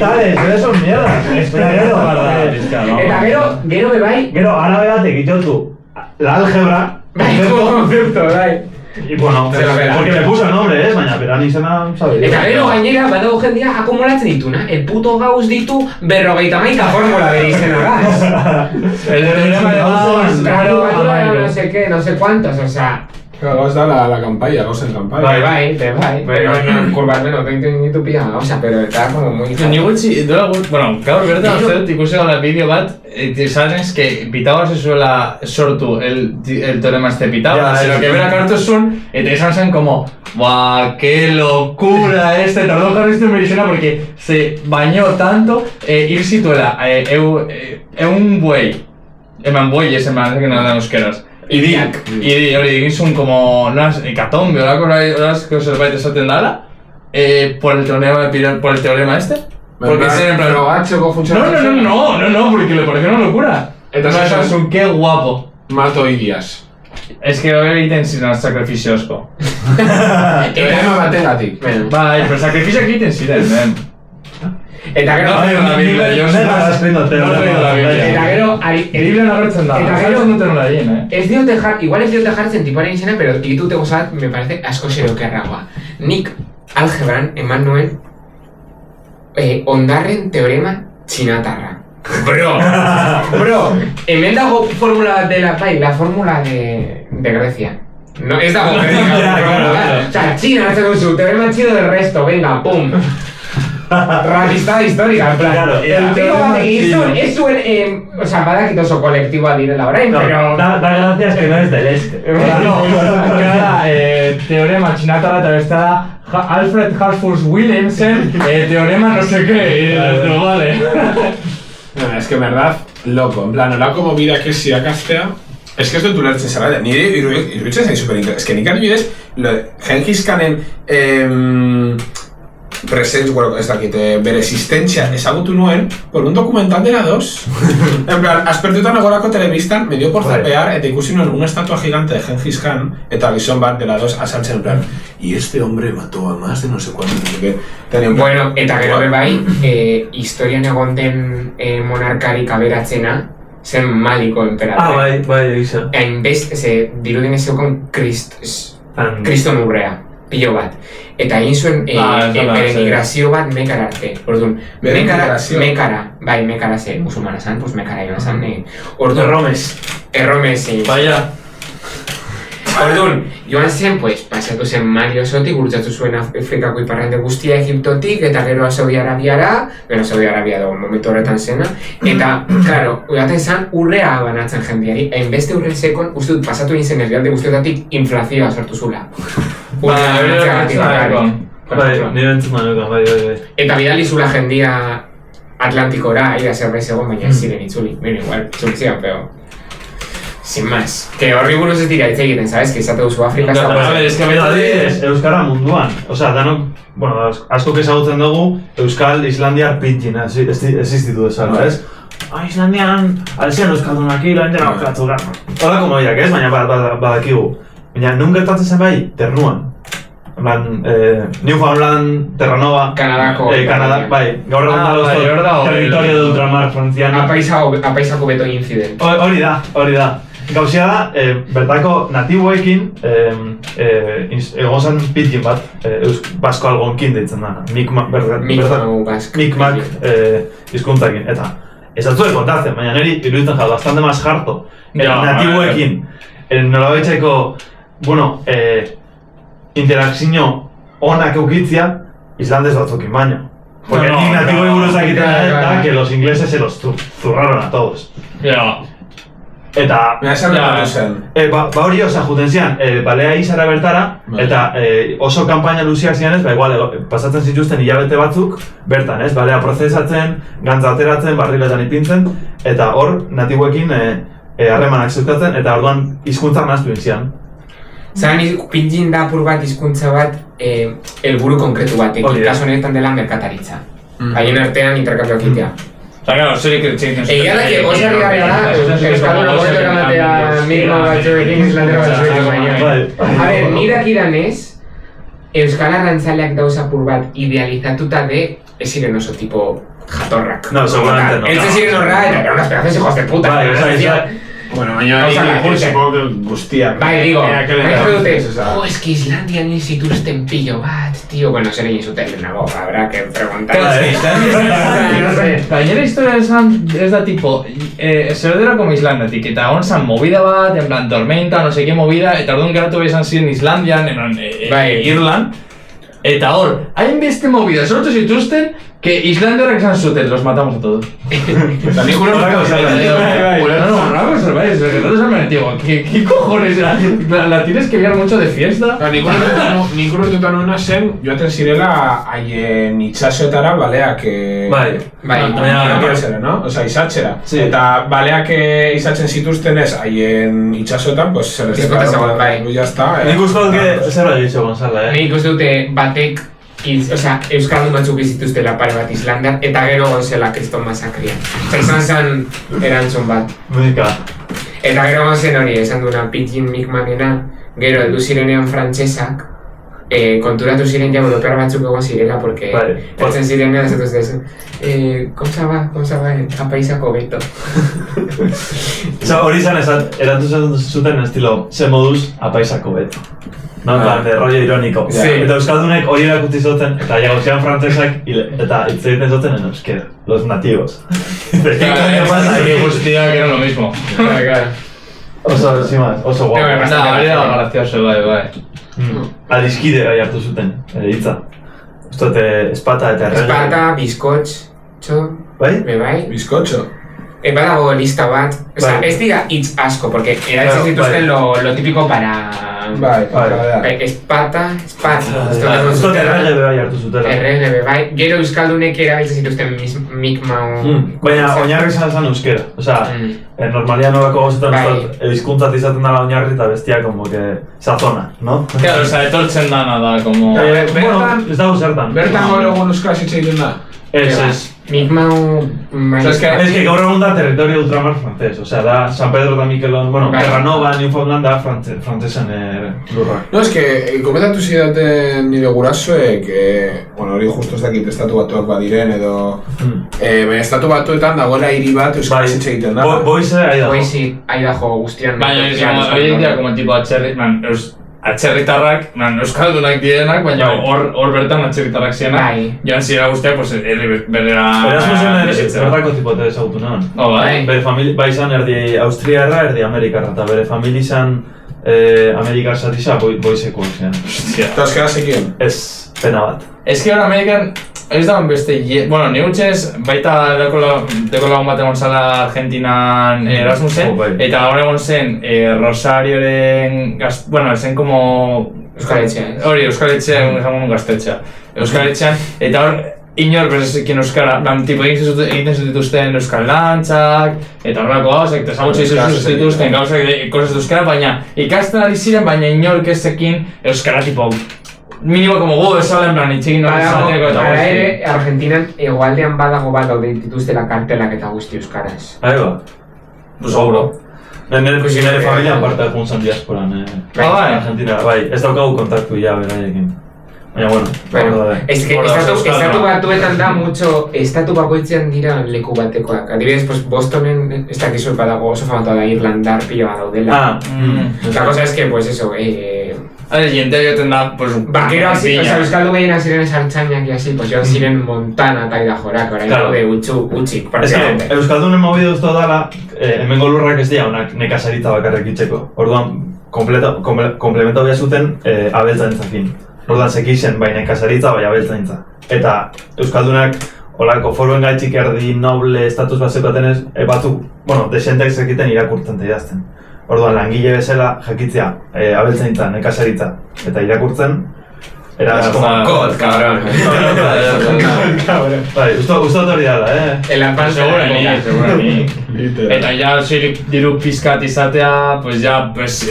D: Tales, eres un mierda.
A: Eta gero bebai...
D: Gero, ahora bebatek itotu, la álgebra...
A: Concepto, bai.
D: Y bueno, porque le puso el nombre, baina beran izena sabe.
A: Eta gero gainera, badago jendia akumulatzen dituna. El puto Gauss ditu 51 formula bere izena gaz.
C: El teorema de Gauss,
A: no sé qué, no sé cuántos, o sea...
B: Gauz da la kanpaia, gauzen kanpaia.
A: Bai. Pero kurbat beno, tengo pilla, o sea, pero está como muy...
C: Ni gutxi, bueno, gaur bertan uste dut ikusi gara bideo bat, sabes que Pitágoras ez zuela sortu el teorema este Pitágoras, sino que berak hartu zuen, eta izan zen como, ¡buah, qué locura este! Tardó jarri esto en medicina porque se bañó tanto, ir zituela, un buey, eman bueyes, eman, que no da euskeraz. Idi hori egin zuen como, hecatombe, horako zerbait esaten dala, por el teorema este. Porque se en plan...
B: Pero gacho, funciona...
C: No, porque le pareció una locura. Entonces es un qué guapo.
B: Mato Idias.
C: Es que hori egiten ziren sakrifizio asko.
B: Teorema bategatik.
C: Bai, pero sakrifizioak egiten ziren, men.
A: Eta gero...
C: La Biblia, yo no traigo la Biblia.
A: Eta gero...
C: Biblia agertzen da.
A: Eta gero...
C: no nola egin,
A: Igual ez diote jartzen tipuaren izena, pero egitute gozat, me parece asko zerokerragoa. Nik algebran eman nuen ondarren teorema txinatarra. Bro, hemen dago formula bat dela, la fórmula de Grecia. No, ez dago Grecia. O sea, China hace con su teorema chino del resto, venga, pum. Rapistada histórica, en plan. Claro, el tío es un... o sea, badakit oso kolektiboa direla orain, pero...
D: Da gracias que no es del este.
C: Teorema txinatarra eta beste da Alfred Harfus Williamson, teorema no sé qué, no vale.
B: No, es que en verdad, loco, en plan, olako movida que es irakastea, es que ez dut ulertzen zerraia, nire iruditzen zain superinteres, es que nik adibidez, Genghis Khanen bueno, ez dakit, bere existentzia ezagutu nuen por un documental de la 2. En plan, aspertutan agorako telebistan, me dio por zapear, eta ikusi nuen una estatua gigante de Genghis Khan, eta gizon bat de la 2 azaltzen, en plan, y este hombre mató a más de no sé cuánto, no sé qué.
A: Bueno, eta gero bai, historian egonten monarkarik aberatzena, zen Maliko emperadore.
D: Bai, egisa.
A: Hainbest, dirudin ez zeukon kriston urrea, pilo bat. Eta egin zuen emigrazio bat Mekara arte. Orduan, Mekara ze musulmana zan, pues Mekara joan zan. Orduan, Erromes,
C: Baina.
A: Orduan, joan zen, pues, pasatu zen Mario Sotik, gurutzatu zuen Afrikako iparralde guztia Egiptotik, eta gero Saudi Arabiara, Saudi Arabia dago momentu horretan zena, eta, claro, udaten zen urrea banatzen jendeari, hainbeste urre sekon, uste dut pasatu egin zen herrialde guztiotatik inflazioa sortu zula.
D: Nire entzun manukan, bai.
A: Eta bidali zula jendia Atlantikora, aira zerbait zegoen, baina ez ziren itzuli. Bueno, igual, itzuli ziren, pero... Sin más. Que horri buruz ez dira hitz egiten, ¿sabes? Que izate duzu Afrika...
D: Euskara munduan. Osea, danok... Bueno, asko ezagutzen dugu Euskal Islandiar pidgin, existitu ezala, ez? Islandian, alzean Euskaldunak Islandian aukatu gara. Hola, como diak, ez? Baina badakigu. Baina, nun gertatzen zen bai, Ternuan. En plan, Newfoundland, Terranova...
A: Kanadako...
D: Kanada, bai. Gaur egun da territorio de ultramar frantziano.
A: Apaisako beto incident.
D: Hori da. Gauzia da, bertako natiboekin egon zen pidgin bat, basko algonkin deitzen da. Mikmak hizkuntzakin. Eta ez atzuek kontatzen, baina niri iruditzen jau bastante más harto natiboekin. Nolabaitzaiko, bueno, interakzio onak eukitzia islandez batzukin baino. Porque nik natiboei buruz egiten da que los ingleses se los zurraron a todos. Eta... Ba hori osa juten zian, balea izara bertara, eta oso kanpaina luziak zian ez, ba igual, pasatzen zituzten hilabete batzuk, bertan ez, balea prozesatzen, gantza ateratzen, barriletan ipintzen, eta hor natiboekin harremanak zeukatzen, eta orduan hizkuntzak nahaztu zian.
A: Zaran, pidgin da apur bat hizkuntza bat helburu konkretu batekin, kaso honetan dela merkataritza. Haien artean interkambioak egitea.
C: Claro, zurik etxekin
A: egia da, que oso harri gara da, Euskaldun abortu eramatea mimo batzuekin, islandero batzuekin baina. A ver, nirak idanez, Euskal Arrantzaleak dauz apur bat idealizatuta de, ez ziren oso tipo jatorrak.
D: No, seguramente no.
A: Ez ziren horra, eta eran unas pedazos hijos de puta.
B: Bueno, baina supongo que guztiak.
A: Bai, digo, dute, es que Islandian zituzten pillo bat, tío, bueno, zer egin zuten lehenago, habrá que preguntar.
C: Gainera historia ez da tipo, zer dira como Islandatik, eta hon zan movida bat, en plan tormenta, no sé qué movida, eta orduan geratu bezan ziren Islandian, Irland, eta hor, hainbeste movida sortu zituzten, que Islanderrak esan zuten, los matamos a todos.
B: Eta nik ulertu
C: ¿Qué cojones? La tienes que ver mucho de fiesta.
B: Nik ulertuta nuena zen, joaten zirela haien itxasoetara baleak...
A: Bai.
B: ¿no? Osa, izatxera. Eta baleak izatzen zituzten ez, haien itxasoetan, pues se les
A: despara. Bai.
B: Ya está.
D: Nik uste dut, zer bai ditxo, Gonzala,
A: Nik uste dute batek, euskaldun batzuk izituztela pare bat Islandan, eta gero gonzela kriston masakria. Izan zen erantzun bat.
D: Musika.
A: Eta gero gonzen hori, esan duena Pidgin Micmanena, gero heldu zirenean frantsesak, konturatu ziren ja europear batzuk egon zirela, porque hartzen zirenean ez duz ¿cómo se va? Apaizako beto.
D: Hori izan erantzun zuten estilo, ze moduz apaizako beto. No, de rollo irónico. Eta euskaldunek hori erakutsi zuten, eta jagauzian frantzesak, eta hitz egiten zuten en euskera, los nativos.
C: ¿Qué coño pasa? Que guztia que era lo mismo.
D: Oso guapo.
C: Hori da gracioso, bai.
D: Adiskide gai hartu zuten, hitza. Uste espata eta errege.
A: Espata, bizkotxo, bai?
B: Bizkotxo.
A: Badago lista bat, ez dira hitz asko, porque erabiltzen zituzten lo típico para... Espata...
D: Uste errege bai hartu zutela.
A: Errege bai, gero euskaldunek erabiltzen zituzten mikmau...
D: Baina oinarri izan euskera, osea, normalian horako gauzetan hizkuntzat izaten dela oinarri eta bestia como que sazona, no?
C: Claro, osea, etortzen dana da, como...
D: Bueno, ez dago zertan.
B: Bertan gero euskara zitza egiten da?
D: Ez.
A: Mikmau...
D: Es que gaur egun da territorio ultramar francés, o sea, da San Pedro da Miquelon, bueno, Terranova, Newfoundland da frantzesen lurrak.
B: No, es que, komentatu zidaten nire gurasoek, bueno, hori justo ez dakit estatu batuak badiren edo... Baina estatu batuetan dagoela hiri bat euskara zitza egiten da.
D: Boise,
A: Aidaho guztian...
C: Baina, hori dira como tipo atxerritarrak, euskaldunak direnak, baina hor bertan atxerritarrak zienak. Joan zira guztiak, pues, berera...
D: Erasmusen bertako tipote ezautu nahan. Bere familia, bai izan erdi austriarra, erdi amerikarra, eta bere familia izan amerikar zatisa boisekoak zian.
B: Eta euskara zekien?
D: Ez, pena bat.
C: Ez que hor amerikan, ez da beste, bueno, ni gutxez, baita deko lagun bat egon zala Argentinan Erasmusen, eta hor egon zen Rosarioren, bueno, zen como...
A: Euskaletxean.
C: Hori, Euskaletxean, esan gaztetxea. Euskaletxean, eta hor, inor bezekin euskara, tipo egiten zituzten euskal lantzak, eta horrelako gauzak, eta zagutxe zituzten gauzak, kosas euskara, baina ikasten ari ziren, baina inork ezekin euskara tipo... Mínimo como gu, esala en plan, itxegin hori izateko eta guzti.
A: Ere, Argentinan egoaldean badago bat daude dituztela kartelak eta guzti euskaraz.
D: Ahí va. Pues seguro. Nire familian parte egun zan diasporan, Argentina. Bai, ez daukagu kontaktu ya beraiekin. Baina, bueno.
A: Ez que estatu batuetan da mucho, estatu bakoitzean dira leku batekoak. Adibidez, pues Bostonen, ez dakizu badago oso famatu da Irlandar pilo bat daudela. La cosa es que, pues eso,
C: jentea joten da, pues...
A: Bakero así, euskaldu gehien ziren sartzainak y así, pues joan ziren Montana eta Idahorak, orain daude utxik, parcialmente.
D: Euskaldunen mobidu usto dala, hemengo lurrak ez dira onak nekazaritza bakarrik itxeko. Orduan, komplemento behar zuten abeltzaintzakin. Orduan, sekixen bai nekazaritza, bai abeltzaintza. Eta euskaldunak, olako foruen gaitxik erdi noble estatus bat zeukatenez, batzuk, bueno, desentek zekiten irakurtzen eta idazten. Orduan, langile bezala jakitzea, abeltzaintza, nekazaritza, eta irakurtzen, era
A: God, cabrón.
D: Bai, uste hori dala,
A: El ampan
C: segurani. Eta ja, zirik diru pizkat izatea, pues ja, pues,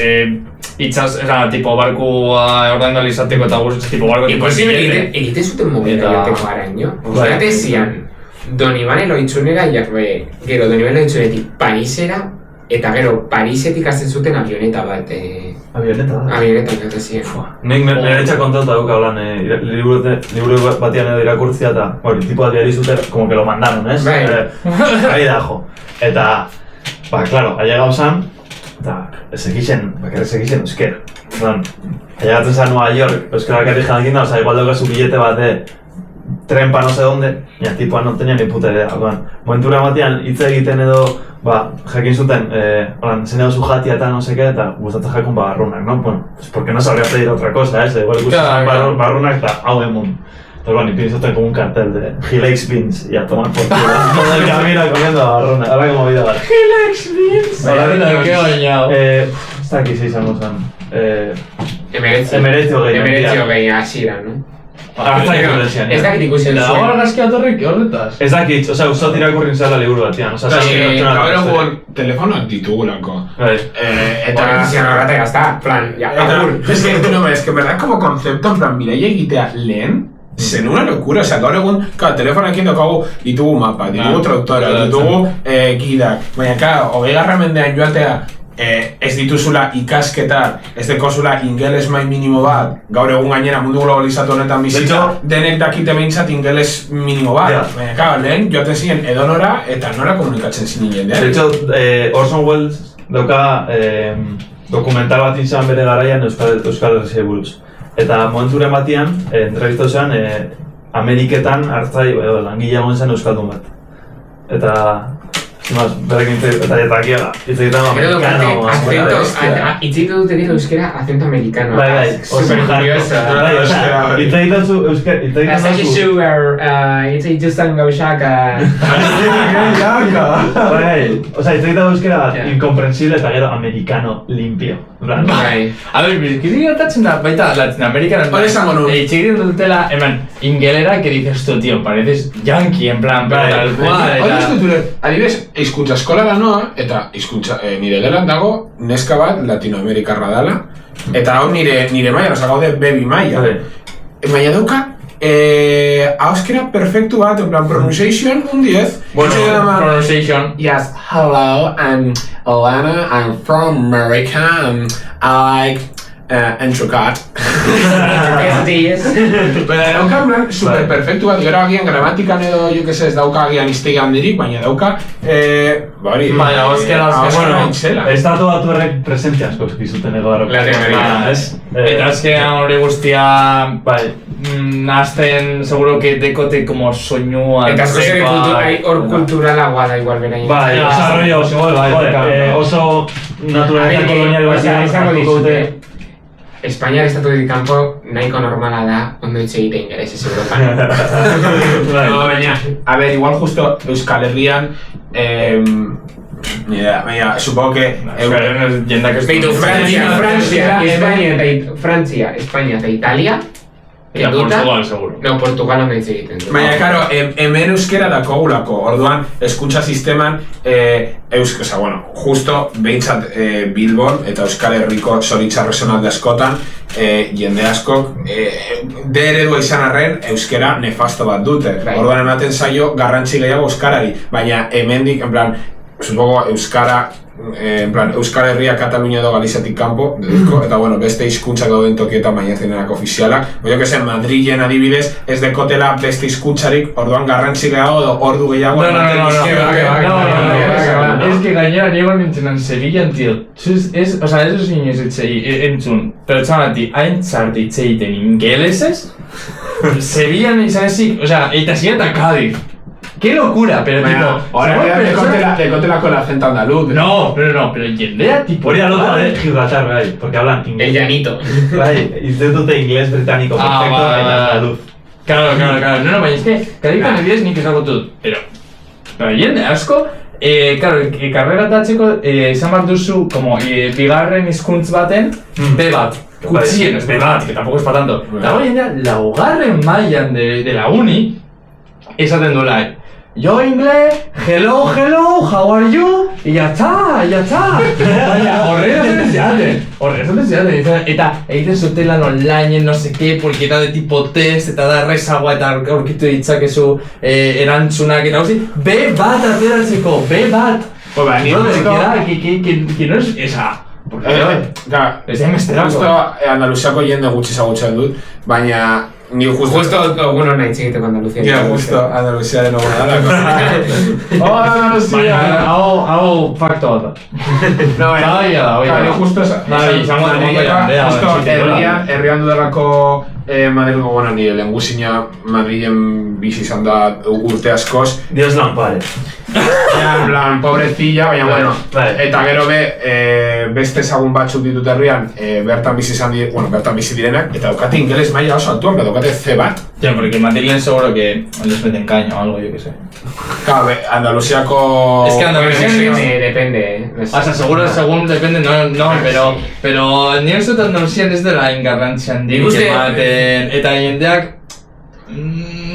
C: itxas, tipo, barkua ordaindu izateko eta guzti, tipo, barko...
A: Imposible, egite zuten mobila jateko araño. Osea, zian, Donibane loitzunera, gero Donibane loitzunetik Parisera, eta gero Parisetik azten zuten avioneta bat.
D: Avioneta bat?
A: Avioneta bat ezien.
D: Nik nire etxak kontauta duka holan, liburu batian edo irakurtzia eta, hori, tipo bat behar izuten, como que lo mandaron, ez?
A: Bai.
D: Ahí dajo. Eta, claro, aia gauzan, eta ez egiten euskera. Aiagatzen zen Nueva York, euskera bakarrik jakin da, igual daukazu billete bat tren pa no sé donde, ya tipua no tenía ni puta idea. Momentura batean hitz egiten edo, jakin zuten, zen edo zu jatia eta no sé qué, eta gustatzen jakun barrunak, ¿no? Bueno, pues porque no sabría pedir otra cosa, igual gustatzen barrunak eta hau emun. Entonces, y pienso como un cartel de He likes beans y a tomar por culo. Todo el camino comiendo barruna, ahora como vida vale.
C: He likes beans. Ahora que bañado.
D: Está aquí, sí, estamos
A: Emeretio gehi hasira, no? Ez dakit ikusten
C: zuen. Dago argazkia torrik horretaz?
D: Ez dakit, uste irakurrin zela liburu batian.
B: Gaur egun telefonoak ditugulako.
A: Eta zian horretak gazta, plan, ya, agur.
B: Es que en verdad como concepto, en plan, biraia egitea lehen, zen una locura, o sea, gaur egun, claro, telefonekin daukagu ditugu mapa, ditugu traductora, ditugu gidak, baina, claro, 20. mendean joatea, ez dituzula ikasketa, ez dekozula ingeles mai minimo bat, gaur egun gainera mundu globalizatu honetan bizitza, denek dakite behintzat ingeles minimo bat, baina, claro, lehen joaten ziren edonora eta nora komunikatzen zinen jendean.
D: De hecho, Orson Welles dauka dokumental bat izan bere garaian Euskal Herriari buruz. Eta momenturen batean, entrevistatu zean, Ameriketan hartzai langile egon zen euskaldun bat. Eta, berekin eta akiela, hitz egiten amerikano.
A: Itzitu dute dira euskera acento americano.
D: Bai,
A: super curioso.
D: Hitz egiten zu euskera.
A: Zakizu, hitz egiten gauzak.
D: Hitz egiten euskera incomprensible eta gero americano limpio.
C: Bai. A ver, ¿qué gertatzen da baita Latinoamerikan?
B: Hori esango nu.
C: Hitz egiten dutela, ingelera, que dices tú, tío, pareces yankee, en plan, tal cual.
B: Hori ez dut, adibidez, hizkuntza eskolara noa, eta hizkuntza nire gelan dago, neska bat Latinoamerikarra dala, eta hau nire maia, oza gaude baby maia. Maia dauka, auskera perfectu bat, en plan, pronunciation, un 10.
C: Bueno, pronunciation.
B: Yes, hello, I'm Alana, I'm from America, I like entrucat. Baina dauka, en plan, super perfectu bat, gero agian gramatikan edo, jo que se, ez dauka agian iztegi handirik, baina dauka, hori...
C: Baina, auskera,
D: bueno, estatu batu errek presentzia asko eskizuten edo daro.
C: Eta azkenean hori guztia, nazten, seguro que dekote como soinua.
A: Eta hor kulturalagoa da igual berain.
D: Bai, oso naturaleza kolonial bat.
A: Espainiar estatutik kanpo nahiko normala da ondo hitz egite ingelesez Europan.
B: Baina, a ver, igual justo Euskal Herrian, mira, supongo que...
A: Francia, España eta Italia.
C: Eta Portugal, seguro.
A: No, Portugal ondo hitz egiten.
B: Baina, karo, hemen euskera dakogulako, orduan, eskuntza sisteman, oza, bueno, justo, behintzat Bilbon eta Euskal Herriko zoritxarro zonalde askotan, jende askok, de eredua izan arren, euskera nefasto bat dute. Orduan ematen zaio garrantzi gehiago euskarari, baina hemendik, en plan, supongo, euskara, en plan, Euskal Herria, Katalunia edo Galiziatik kanpo, deduzko, eta bueno, beste hizkuntzak dauden tokietan baina zenenak ofizialak. Oio que zen, Madrilen adibidez, ez dekotela beste hizkuntzarik, orduan garrantzi gehiago edo ordu gehiago ematen dizkio.
C: Es que gainera niego nintzenan Sevillan, tío. O sea, eso sin entzun, pero txamati, hain txarte hitz egiten ingelesez, Sevillan izan ezik, o sea, eta ziren eta Cádiz. ¡Qué locura! Pero
B: bueno,
C: tipo...
B: Ahora decótela con el acento andaluz.
C: No, pero jendea tipo...
D: Hori alota de Gibraltar, bai, porque hablan inglés.
A: El llanito.
D: Bai, intentute inglés británico perfecto eta andaluz.
C: Claro. No, baina es que Cádiz adibidez nik esango dut, pero jende asko, claro, karreratatzeko izan behar duzu, como bigarren hizkuntz baten, B bat. Kutsien, es B bat, que tampoco es para tanto. Dago jendea, laugarren mailan de la uni, esaten duela, yo inglés, hello, how are you? Y ya está. Baina, horrela zeaten. Eta egiten zutelan online, no sé qué, porque eta de tipo test, eta da errezagoa eta aurkitu ditzakezu erantzunak eta gauzi. B bat ateratzeko, B bat.
B: Pues ba, nire
C: que no es esa.
B: Ez da mesterako. Justo Andaluziako jende gutxi zagutzen dut, baina Ni
A: Justo, bueno, nahi txegiteko Andaluzia.
B: Ja, justo, Andaluzia deno gara. Oh, Andaluzia!
C: Hau fakto bat.
B: No,
C: Bai,
B: justo herrian dudelako Madrilgo, bueno, nire lehengusina Madrilen bizi izan da urte askoz.
D: Dios lampare.
B: En plan, pobrecilla, baina bueno. Eta gero beste ezagun batzuk ditut herrian, bertan bizi direnak, eta daukate ingeles maila oso altuan, pero daukate C bat.
C: Tío, porque en Madrid seguro que les meten caña o algo, yo qué sé.
B: Claro, Andaluziako...
C: Es que Andalucía
A: depende.
C: O sea, seguro, según depende, pero ni eso de Andalucía es de la engarrancha handik ematen, eta jendeak...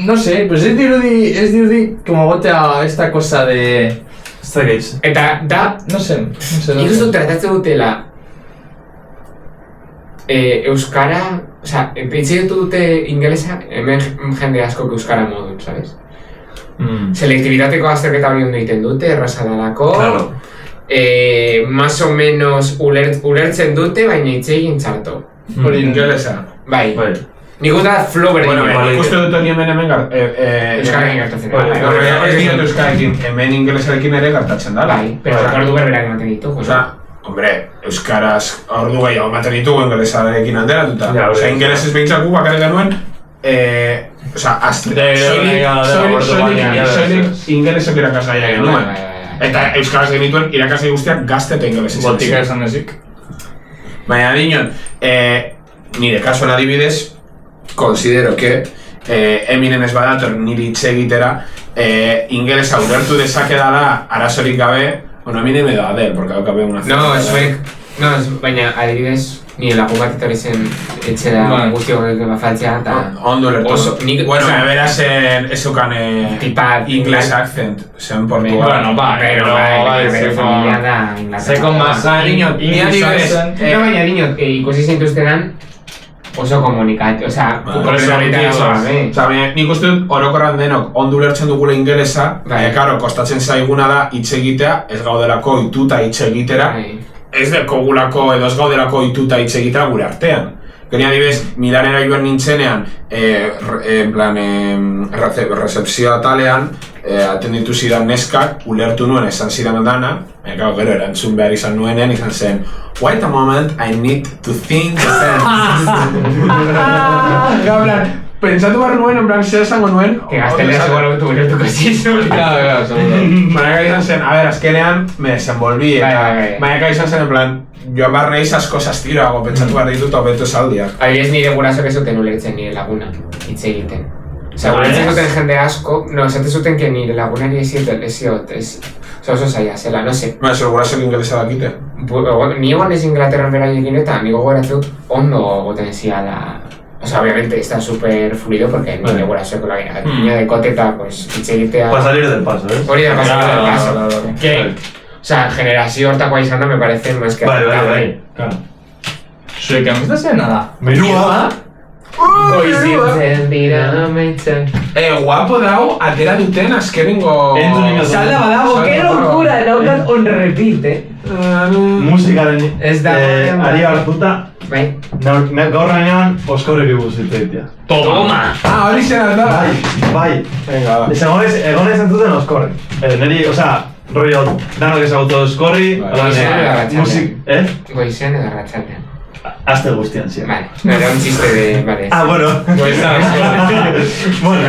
C: No sé, pues es dirudi como botea esta cosa de...
A: Eta da...
C: No sé.
A: Nik uste tratatzen dutela... Euskara... Osa, pentsi dute ingelesa, hemen jende asko euskara modun, ¿sabes? Selektibitateko azterketa hori ondo egiten dute, erraza dalako.
D: Claro.
A: Más o menos ulertzen dute, baina hitz egin txarto.
B: Hori ingelesa.
A: Bai. Nik uste da flow berdin.
B: Bueno, ikuste dut hori hemen
A: Euskararekin gertatzen da.
B: Ez diot euskararekin, hemen ingelesarekin ere gertatzen da.
A: Bai, pero ordu berberak ematen ditu.
B: Hombre, euskaraz ordu gehiago ematen ditugu ingelesarekin alderatuta. Osa, ingelesez behintzak gu bakarrik genuen, soilik ingelesek irakasgaia genuen. Eta euskaraz genituen irakasgai guztiak gazte eta ingelesez.
C: Botika esan ezik.
B: Baina dinon, nire kasuan adibidez, considero que Eminem ez badator niri hitz egitera, ingelesa ulertu dezake dala arazorik gabe, bueno, Eminem edo Adele, porque daukabe una...
A: No, baina adibidez, nire lagun bat etorri zen etxera guztio bafaltzea, eta...
B: Ondo lertu. Bueno, beraz ez eukan inglés accent, zen Portugal.
A: Bueno, bere familia da Inglaterra.
C: Seko mazan,
A: baina dinot, ikusi zintuztenan, oso komunikati, oza,
B: nik uste dut orokorran denok ondo ulertzen dugula ingelesa, karo, kostatzen zaiguna da hitz egitea, ez gaudelako ohituta hitz egitera, ez dekogulako edo ez gaudelako ohituta hitz egitera gure artean. Geni adibidez, Milanera joan nintzenean, en plan, recepzio atalean, atenditu zidan neskak, ulertu nuen esan zidan dana, gero erantzun behar izan nuenean, izan zen, wait a moment, I need to think a sentence. Gablan, pentsatu behar nuen, en plan, zer esango nuen...
A: Que gaztelera seguro betu ulertuko zizu.
C: Claro, seguro.
B: Baina izan zen, a ver, azkenean, me desenvolví, eta... Baina izan zen, en plan, joan behar nahi esas cosas tirago, pentsatu behar ditut hobeto esaldiak.
A: Adibidez nire gurasoak ez zuten ulertzen nire laguna, hitz egiten. Osa, ulertzen zuten jende asko, no, esaten zuten que nire lagunari esiot, oso zaila zela, no sé.
B: Baina, zero gurasoak ingelesa dakite?
A: Ni egon ez Inglaterran beraiekin eta niko goratzen dut ondo goten ziala. O sea, obviamente está súper fluido porque nire gurasoak la niña de koteta, pues, hitz egitea...
D: Para salir del paso, ¿eh?
A: Hori da, para salir del paso. Que... O sea, generazio hortako izan da me parece más que...
D: Bai, claro.
C: Zuek amistaz zen nada.
D: Menua!
A: Goizitzen dira amaitzen.
B: Guapo dago, atera duten azkenengo...
A: Salda badago, que locura, naukat on repeat,
D: Musikaren
A: ez da...
D: ari hartuta,
A: Bai.
D: gaur gainean oskorrek iguziteitea.
A: Toma!
B: Hori zen da!
D: Bai.
B: Venga, da.
D: Egon ez entzuten oskorrek. Neri, osea, rollo, danok ezagutu oskorri,
A: Goizean edo arratsaldean.
D: Aste guztian, sí.
A: Vale, era un chiste de... Vale.
D: Bueno. Bueno,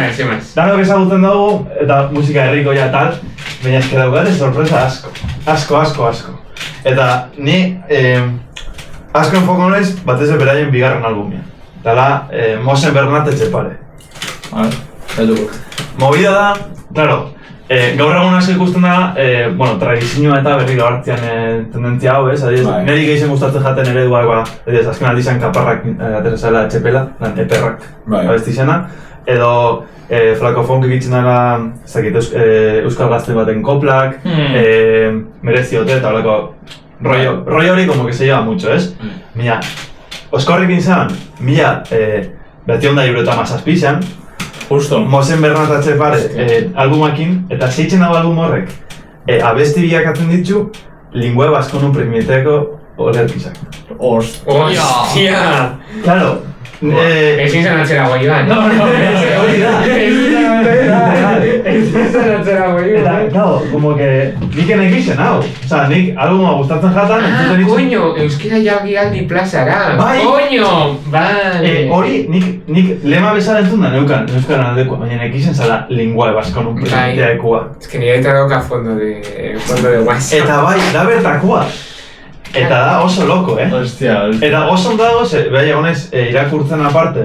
D: danok ezagutzen dugu, eta musika herriko ja tal, baina eske daukate sorpresa asko. Eta ni asko enfoko naiz batez beraien bigarren albumia. Dala, Mosen Bernat Etxepare. Movida da, claro, gaur egun asko ikusten da, tradizioa eta berri gabartzean tendentzia hau, ez? Neri gehien gustatzen jaten eredua, azken aldizan kaparrak aterezala etxepela, eperrak abesti izena, edo Flaco Funk egitzen dara, ez dakit, euskal gazte baten koplak, mereziote eta horreko rollo hori como que se lleva mucho, ez? Mila, oskorrekin izan, beti onda ibreta mazazpizan,
C: Justo.
D: Mosen Bernat Etxepare albumakin, eta zeitzen dago album horrek, abesti biakatzen ditu, lingüe baskonun premieteko olerkizak.
C: Hostia!
D: Claro,
A: Ezin zen atzera goioan.
C: No,
D: hori da.
A: Ezin zen atzera
D: Eta,
A: goioan.
D: claro, como que nik enekixen hau. Osa, nik albuma gustatzen jatan, entzuten itzen.
A: Coño, euskera jalgialdi plazara.
D: Bai.
A: Coño, vale.
D: Hori, nik lema bezala entzun da neukan, euskaran aldekoa, baina nekixen zala lingua baskon un presidenteakoa.
A: Es que nire eta dauka fondo de WhatsApp.
D: Eta bai, da bertakoa. Eta da oso loko,
C: Hostia,
D: Eta oso ondo dago, behar egonez irakurtzen aparte,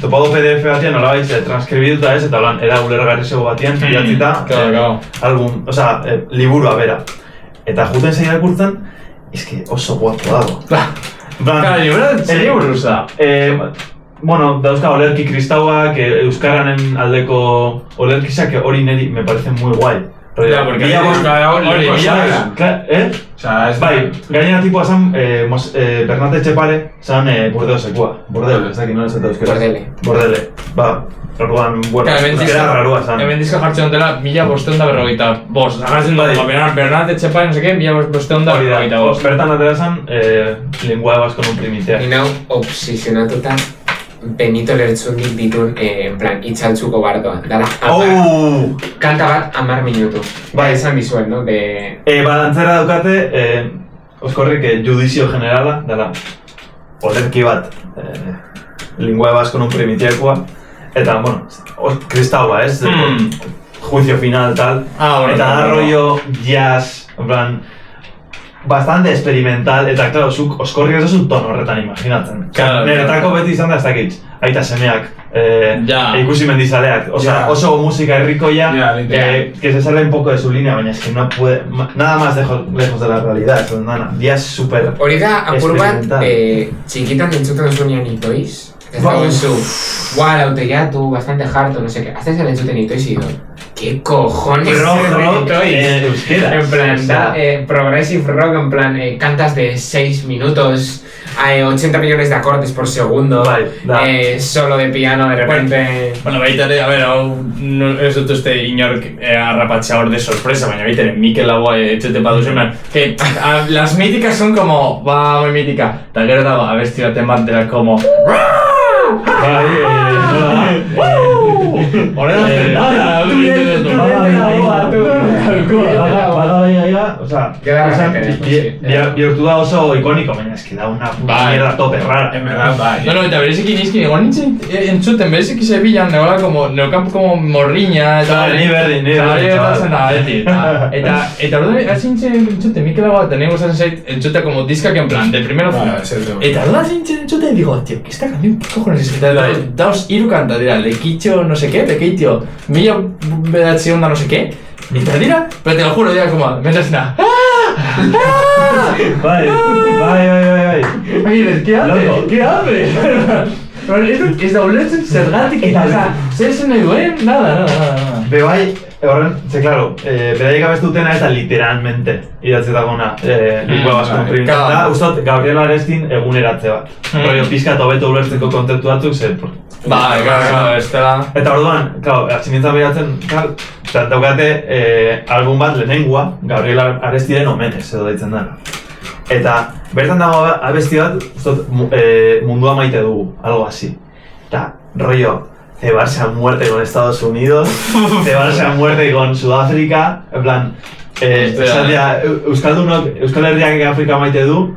D: topado PDF batian, nola baitz, transkribituta ez, eta holan, era ulergarri zego batian, idatzita,
C: Claro.
D: album, osea, liburua bera. Eta juten zen irakurtzen, eske oso guapo dago.
C: Claro, liburu da.
D: Bueno, dauzka olerki kristauak, euskaranen aldeko olerkisak hori niri me parece muy guay.
C: Ya, porque hori,
B: O sea, es...
D: Bai, gainera tipua zan, Bernat Etxepare, zan burdeosekua. Bordele, ez dakit nola ez eta euskera. Bordele. Ba, orduan, bueno, euskera rarua zan.
C: Hemen diska jartzen dutela, 1555. Agartzen dut, Bernat Etxepare, no seke, 1555.
D: Bertan atera zan, lingua baskon un primitea.
A: Ni nau obsesionatuta Benito Lertxundik ditun, en plan, itxaltzuko bardoa. Dala, kanta bat 10 minutu. Bai, esan dizuen, no?
D: Balantzera daukate, Oskorrik judizio generala, dala, olerki bat, lingua baskon un primitiakoa, eta, bueno, kristaua, ez? Juicio final, tal. Eta da rollo jazz, en plan, bastante experimental, eta, claro, zuk Oskorrik ez duzu tono horretan imaginatzen. Niretako beti izan da ez dakit, aita semeak, ikusi mendizaleak, oso musika herrikoia, que se sale un poco de su línea, baina es que no puede, nada más lejos de la realidad, eso nada, días super
A: hori da, apur bat, txikitan entzuten zuenean itoiz. Ez dago zu, lauteiatu, bastante harto, no sé qué. Hasta se entzuten itoiz y digo, ¿qué cojones itoiz?
D: Euskera.
A: En plan, progressive rock, en plan, cantas de 6 minutos, 80 millones de acordes por segundo, solo de piano de repente...
C: Bueno, baita ere, a ver, ez dut uste inork arrapatzea hor de sorpresa, baina baita ere, Mikel Laboa etxete paduzen, que las míticas son como, muy mítica, eta gero dago, abesti baten bat dela como...
D: bihurtu da oso ikoniko, baina eski da una mierda tope rara.
B: En verdad, bai.
C: No, eta bereziki nizki, egon nintzen entzuten, bereziki Sevillan, neukan como morriña, eta...
D: Ni berdin,
C: Eta orduan, hasi nintzen entzuten, Mikel Laboa, eta nahi gustatzen zait, entzutea como diskak en plan, del primero final. Eta orduan hasi nintzen entzuten, digo, tío, que esta canción, ¿qué cojones es? Eta daos hiru kanta, dira, Lekitxo no sé qué, Lekeitio, 1900 no sé qué, eta dira, pero te lo juro, dira como, mentazena,
D: Bai.
C: Oye, ¿qué hace? ¿Qué hace? Ez da ulertzen zergatik eta zer zen nahi duen? Nada.
D: Be bai, horren, claro, beraiek abestutena ez da literalmente idatzetagona lingua baskon primitiak da, ustot Gabriel Arestin eguneratze bat. Rollo pizkat hobeto ulertzeko kontzeptu batzuk zer.
C: Bai, ez dela...
D: Eta orduan, hasi nintzen behiratzen, daukate album bat lehenengua, Gabriel Arestiren omenez edo daitzen dara. Eta bertan dago abesti bat, mundua maite dugu, algo así. Eta rollo, cebarse a muerte con Estados Unidos, cebarse a muerte con Sudáfrica, en plan, Euskal Herriak Afrika maite du,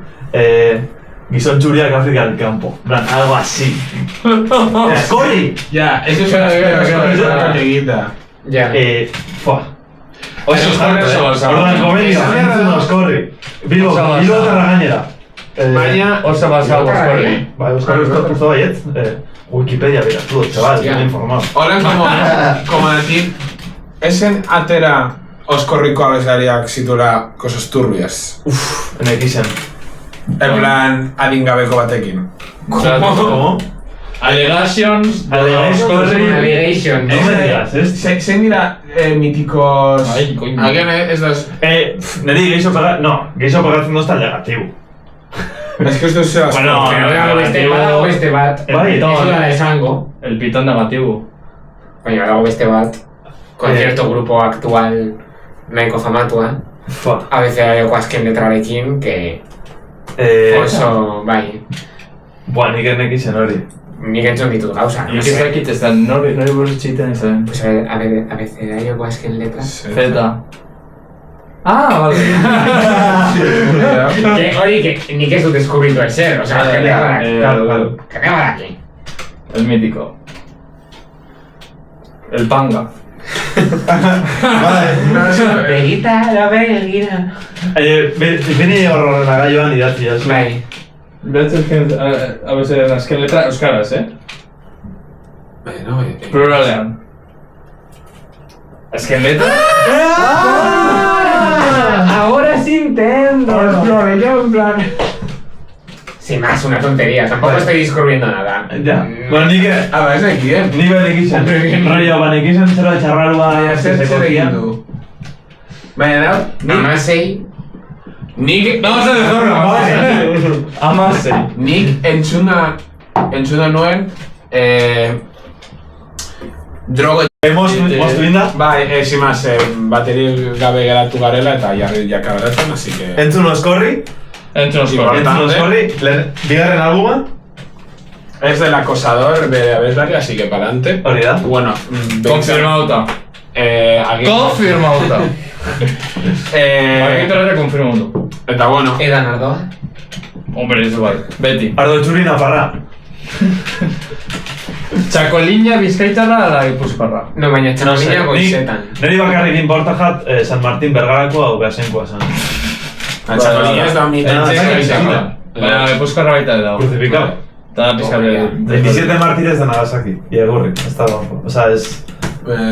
D: gizon txuriak Afrikan campo, en plan, algo así. ¡Escorri!
B: Ya, eso es una coleguita.
A: Ya.
D: Orduan, komedia, entzun Oskorri. Bilbo terra gainera.
A: Baina,
C: oso basau Oskorri.
D: Bai, Oskorri uste baiet. Wikipedia biratu dut, chaval, bien informado.
B: Holan, como decir, esen atera Oskorriko abeslariak zitula cosas turbias.
D: Nekixen.
B: En plan, adingabeko batekin.
D: ¿Cómo?
C: Allegations,
A: Oskorri, Navigation.
B: Zein dira míticos...
C: Ai, coño.
B: Alguien ez das...
D: Neri geixo pagatzen dozta negatibu.
B: Es que esto se
C: Bueno,
A: Badago beste bat,
D: Bai,
A: ez da esango.
C: El pitón negativo.
A: Baina badago beste bat, concierto grupo actual nahiko famatua. ABC Ayoko azken letrarekin, que... Oso, bai.
D: Buah, nik enekizen hori.
A: Nik entzun ditut gauza.
C: Nik ez dakit ez da, nori buruz txiten izan.
A: Pues abecedario azken letra.
C: Zeta. Ah, vale.
A: Hori, nik ez dut deskubritu ezer, osea, jendea badaki. Jendea badaki.
C: El mítico. El panga.
A: Begita, la begira.
D: Bini horrela gaioan idatzi, ez?
A: Bai.
C: Behatzen azken letra euskaraz,
B: Bueno,
C: Pluralean. Azken letra?
A: Ahora sí entiendo. Yo en plan... Sin más, una tontería. Tampoco estoy descubriendo nada.
D: Ja. Bueno, nik
B: ez nekien.
D: Ni benekizen. Rollo, banekizen zero txarrarua
B: Zer egin du. Baina da,
A: Amasei.
B: nik...
C: Vamos a dejarlo. Amase.
B: Nik entzuna nuen... Drogo...
D: Moztu inda?
B: Bai, simaz, bateri gabe geratu garela eta jarri jakaberatzen, así que...
D: Entzun oskorri?
C: Entzun
D: Entzun oskorri? Bigarren albuma?
B: Es del acosador bere abeslari, así que pa'lante.
D: Hori da?
B: Bueno,
C: Confirmauta. Confirmauta. Argitarate confirmauta.
B: Eta bueno...
A: Edan Ardoa.
C: Hombre, ez bai. Beti.
D: Ardo txuri naparra.
C: Txakolina bizkaitarra ala Gipuzkoarra.
A: No, baina txakolina goizetan.
D: Neri bakarrik inporta jat San Martín Bergarako hau behasenkoa zen.
B: Txakolina ez da
C: Baina Gipuzkoarra baita dago.
D: Crucificado.
C: Eta pizkari.
D: 27 mártires de Nagasaki. Iegurri, ez da guapo. Osa, es...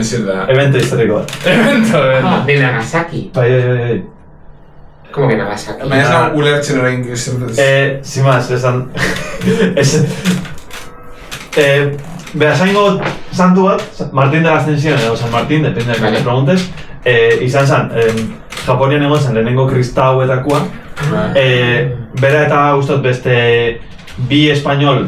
B: Zir da...
D: Evento historiko.
C: Evento.
A: De Nagasaki.
D: Bai.
A: ¿Cómo que Nagasaki?
B: Baina ez da ulertzen orain...
D: Sin más, esan... Beasaingo santu bat, Martín de la Ascensión edo San Martín, depende de que me preguntes, izan zen, Japonian egon zen lehenengo kristauetakoa, bera eta gustot beste bi espainol,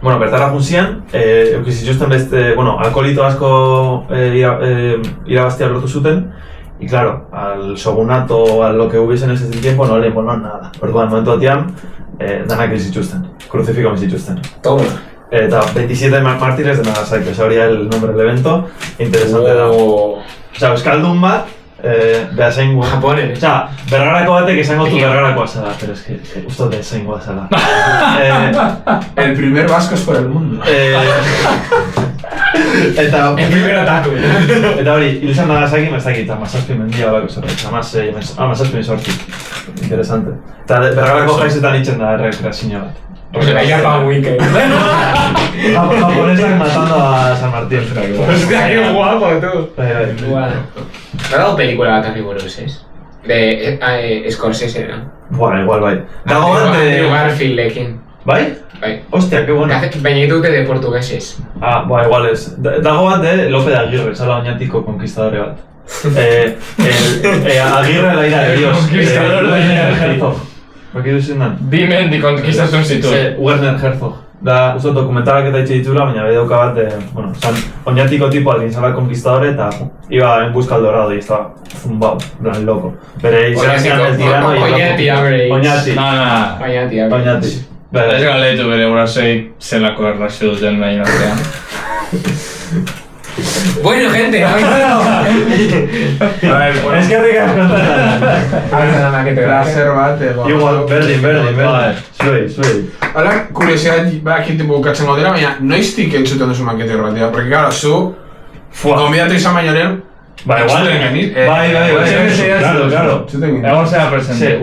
D: bueno, bertara junzian, eukizituzten beste, bueno, alkoholito asko irabaztia lortu zuten, y claro, al shogunato, a lo que hubiese en ese tiempo, no le imponan nada. Orduan, momentu batean, danak bizituzten, kruzifiko bizituzten.
A: Toma.
D: Eta 27 mártires de Nagasaki, ese hori el nombre del evento, interesante da. Osa, euskaldun bat, behasaingoa.
A: Japonen.
D: Osa, bergarako batek esango du bergarakoa zela, pero es que justo behasaingoa zela.
B: El primer vasco es por el mundo.
D: Eta...
A: El primer ataque.
D: Eta hori, hil zen Nagasaki, ez dakit, amazazpi mendia olako zerbait, amazazpi sorti. Interesante. Eta bergarako jaizetan itxen da errekreazio bat.
A: La Japan Weekend.
D: Japonesak matando a San Martín.
A: Hostia, qué guapo, tú.
D: Bai.
A: ¿Me ha dado película bat harri buruz, ez? De Scorsese, ¿no?
D: Bueno, igual bai. Dago bat
A: Andrew Garfieldekin.
D: Bai?
A: Bai.
D: Hostia, qué bueno.
A: Baina ditute de portugueses.
D: Ah, bueno, igual es. Dago bat de Lope de Aguirre, zala oñatiko conquistadore bat. Aguirre la ira de Dios.
C: Conquistador de
D: Herzog. Baki duzen dan?
C: Bi mendi konkistazun zituen.
D: Werner Herzog. Da, uste dokumentalak eta itxe ditula, baina bedauka bat, bueno, zan oñatiko tipo alguien zala conquistadore eta iba en busca al dorado y estaba zumbao, en plan loco. Pero izan zian el tirano y
A: Oñati average.
D: Oñati.
C: Na.
A: Oñati average.
D: Oñati.
C: Ez galetu bere gurasoik zelako errazio duten nahi batean.
A: Bueno, gente,
B: A ver, bueno...
D: Es que rica eskontan.
A: Nada más que te
B: Placer bat,
D: Igual, berdin. Zuei.
B: Hala, kuriosidad bakin tipu bukatzen godera, baina noiztik entzuten duzu makete horretia? Porque, claro, zu... Gonbidatu izan baino lehen...
D: Ba, igual. Bai. Claro.
C: Egon zera presente.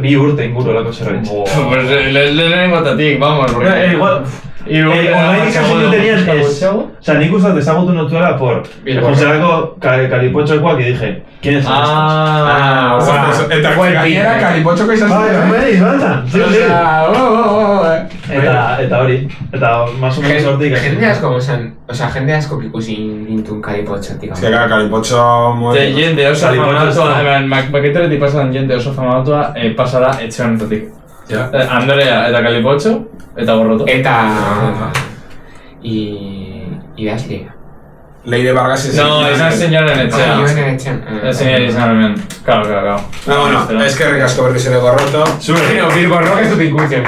D: Bi urte inguru lako zerbait.
C: Lehenengotatik, vamos.
D: Igual... Online ikasiko tenían es... O sea, nik usat ezagutu notuela por... Joselako kalipotxokoak y dije... ¿Quién es estos?
B: Eta gainera kalipotxoko izan zuten.
D: Bai, Eta hori. Eta más o menos hortik.
A: Jende asko gozan, osea, jende asko ikusi gintun kalipotxatik.
B: Es que claro, kalipotxo...
C: Jende oso famautua, maketeletik pasan jende oso famautua pasara etxe honetatik. Andrea eta kalipotxo, eta gorroto.
A: Eta... idazlea.
B: Leire Vargas
C: No, izan senyoren etxean.
A: Joenen etxean.
C: Izan hemen. Claro.
B: No, bueno, eskerrik asko berriz ere gorroto.
A: Zure, Bilborrok ez dut ikusten.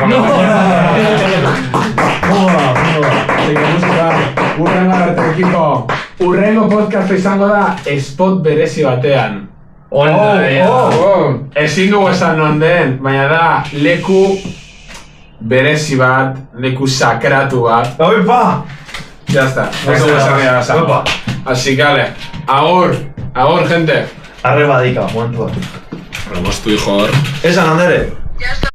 B: Urrengo arte ekipo. Urrengo podcasta izango da spot berezi batean. Ezin dugu esan non den, baina da leku berezi bat, leku sakratu bat.
D: Oipa!
B: Ya está, ez dugu esan ria gasa. Así que, ale, agur, gente.
D: Arre badika, momentu bat.
B: Vamos tu hijo.
D: Esan, Andere.
E: Ya está.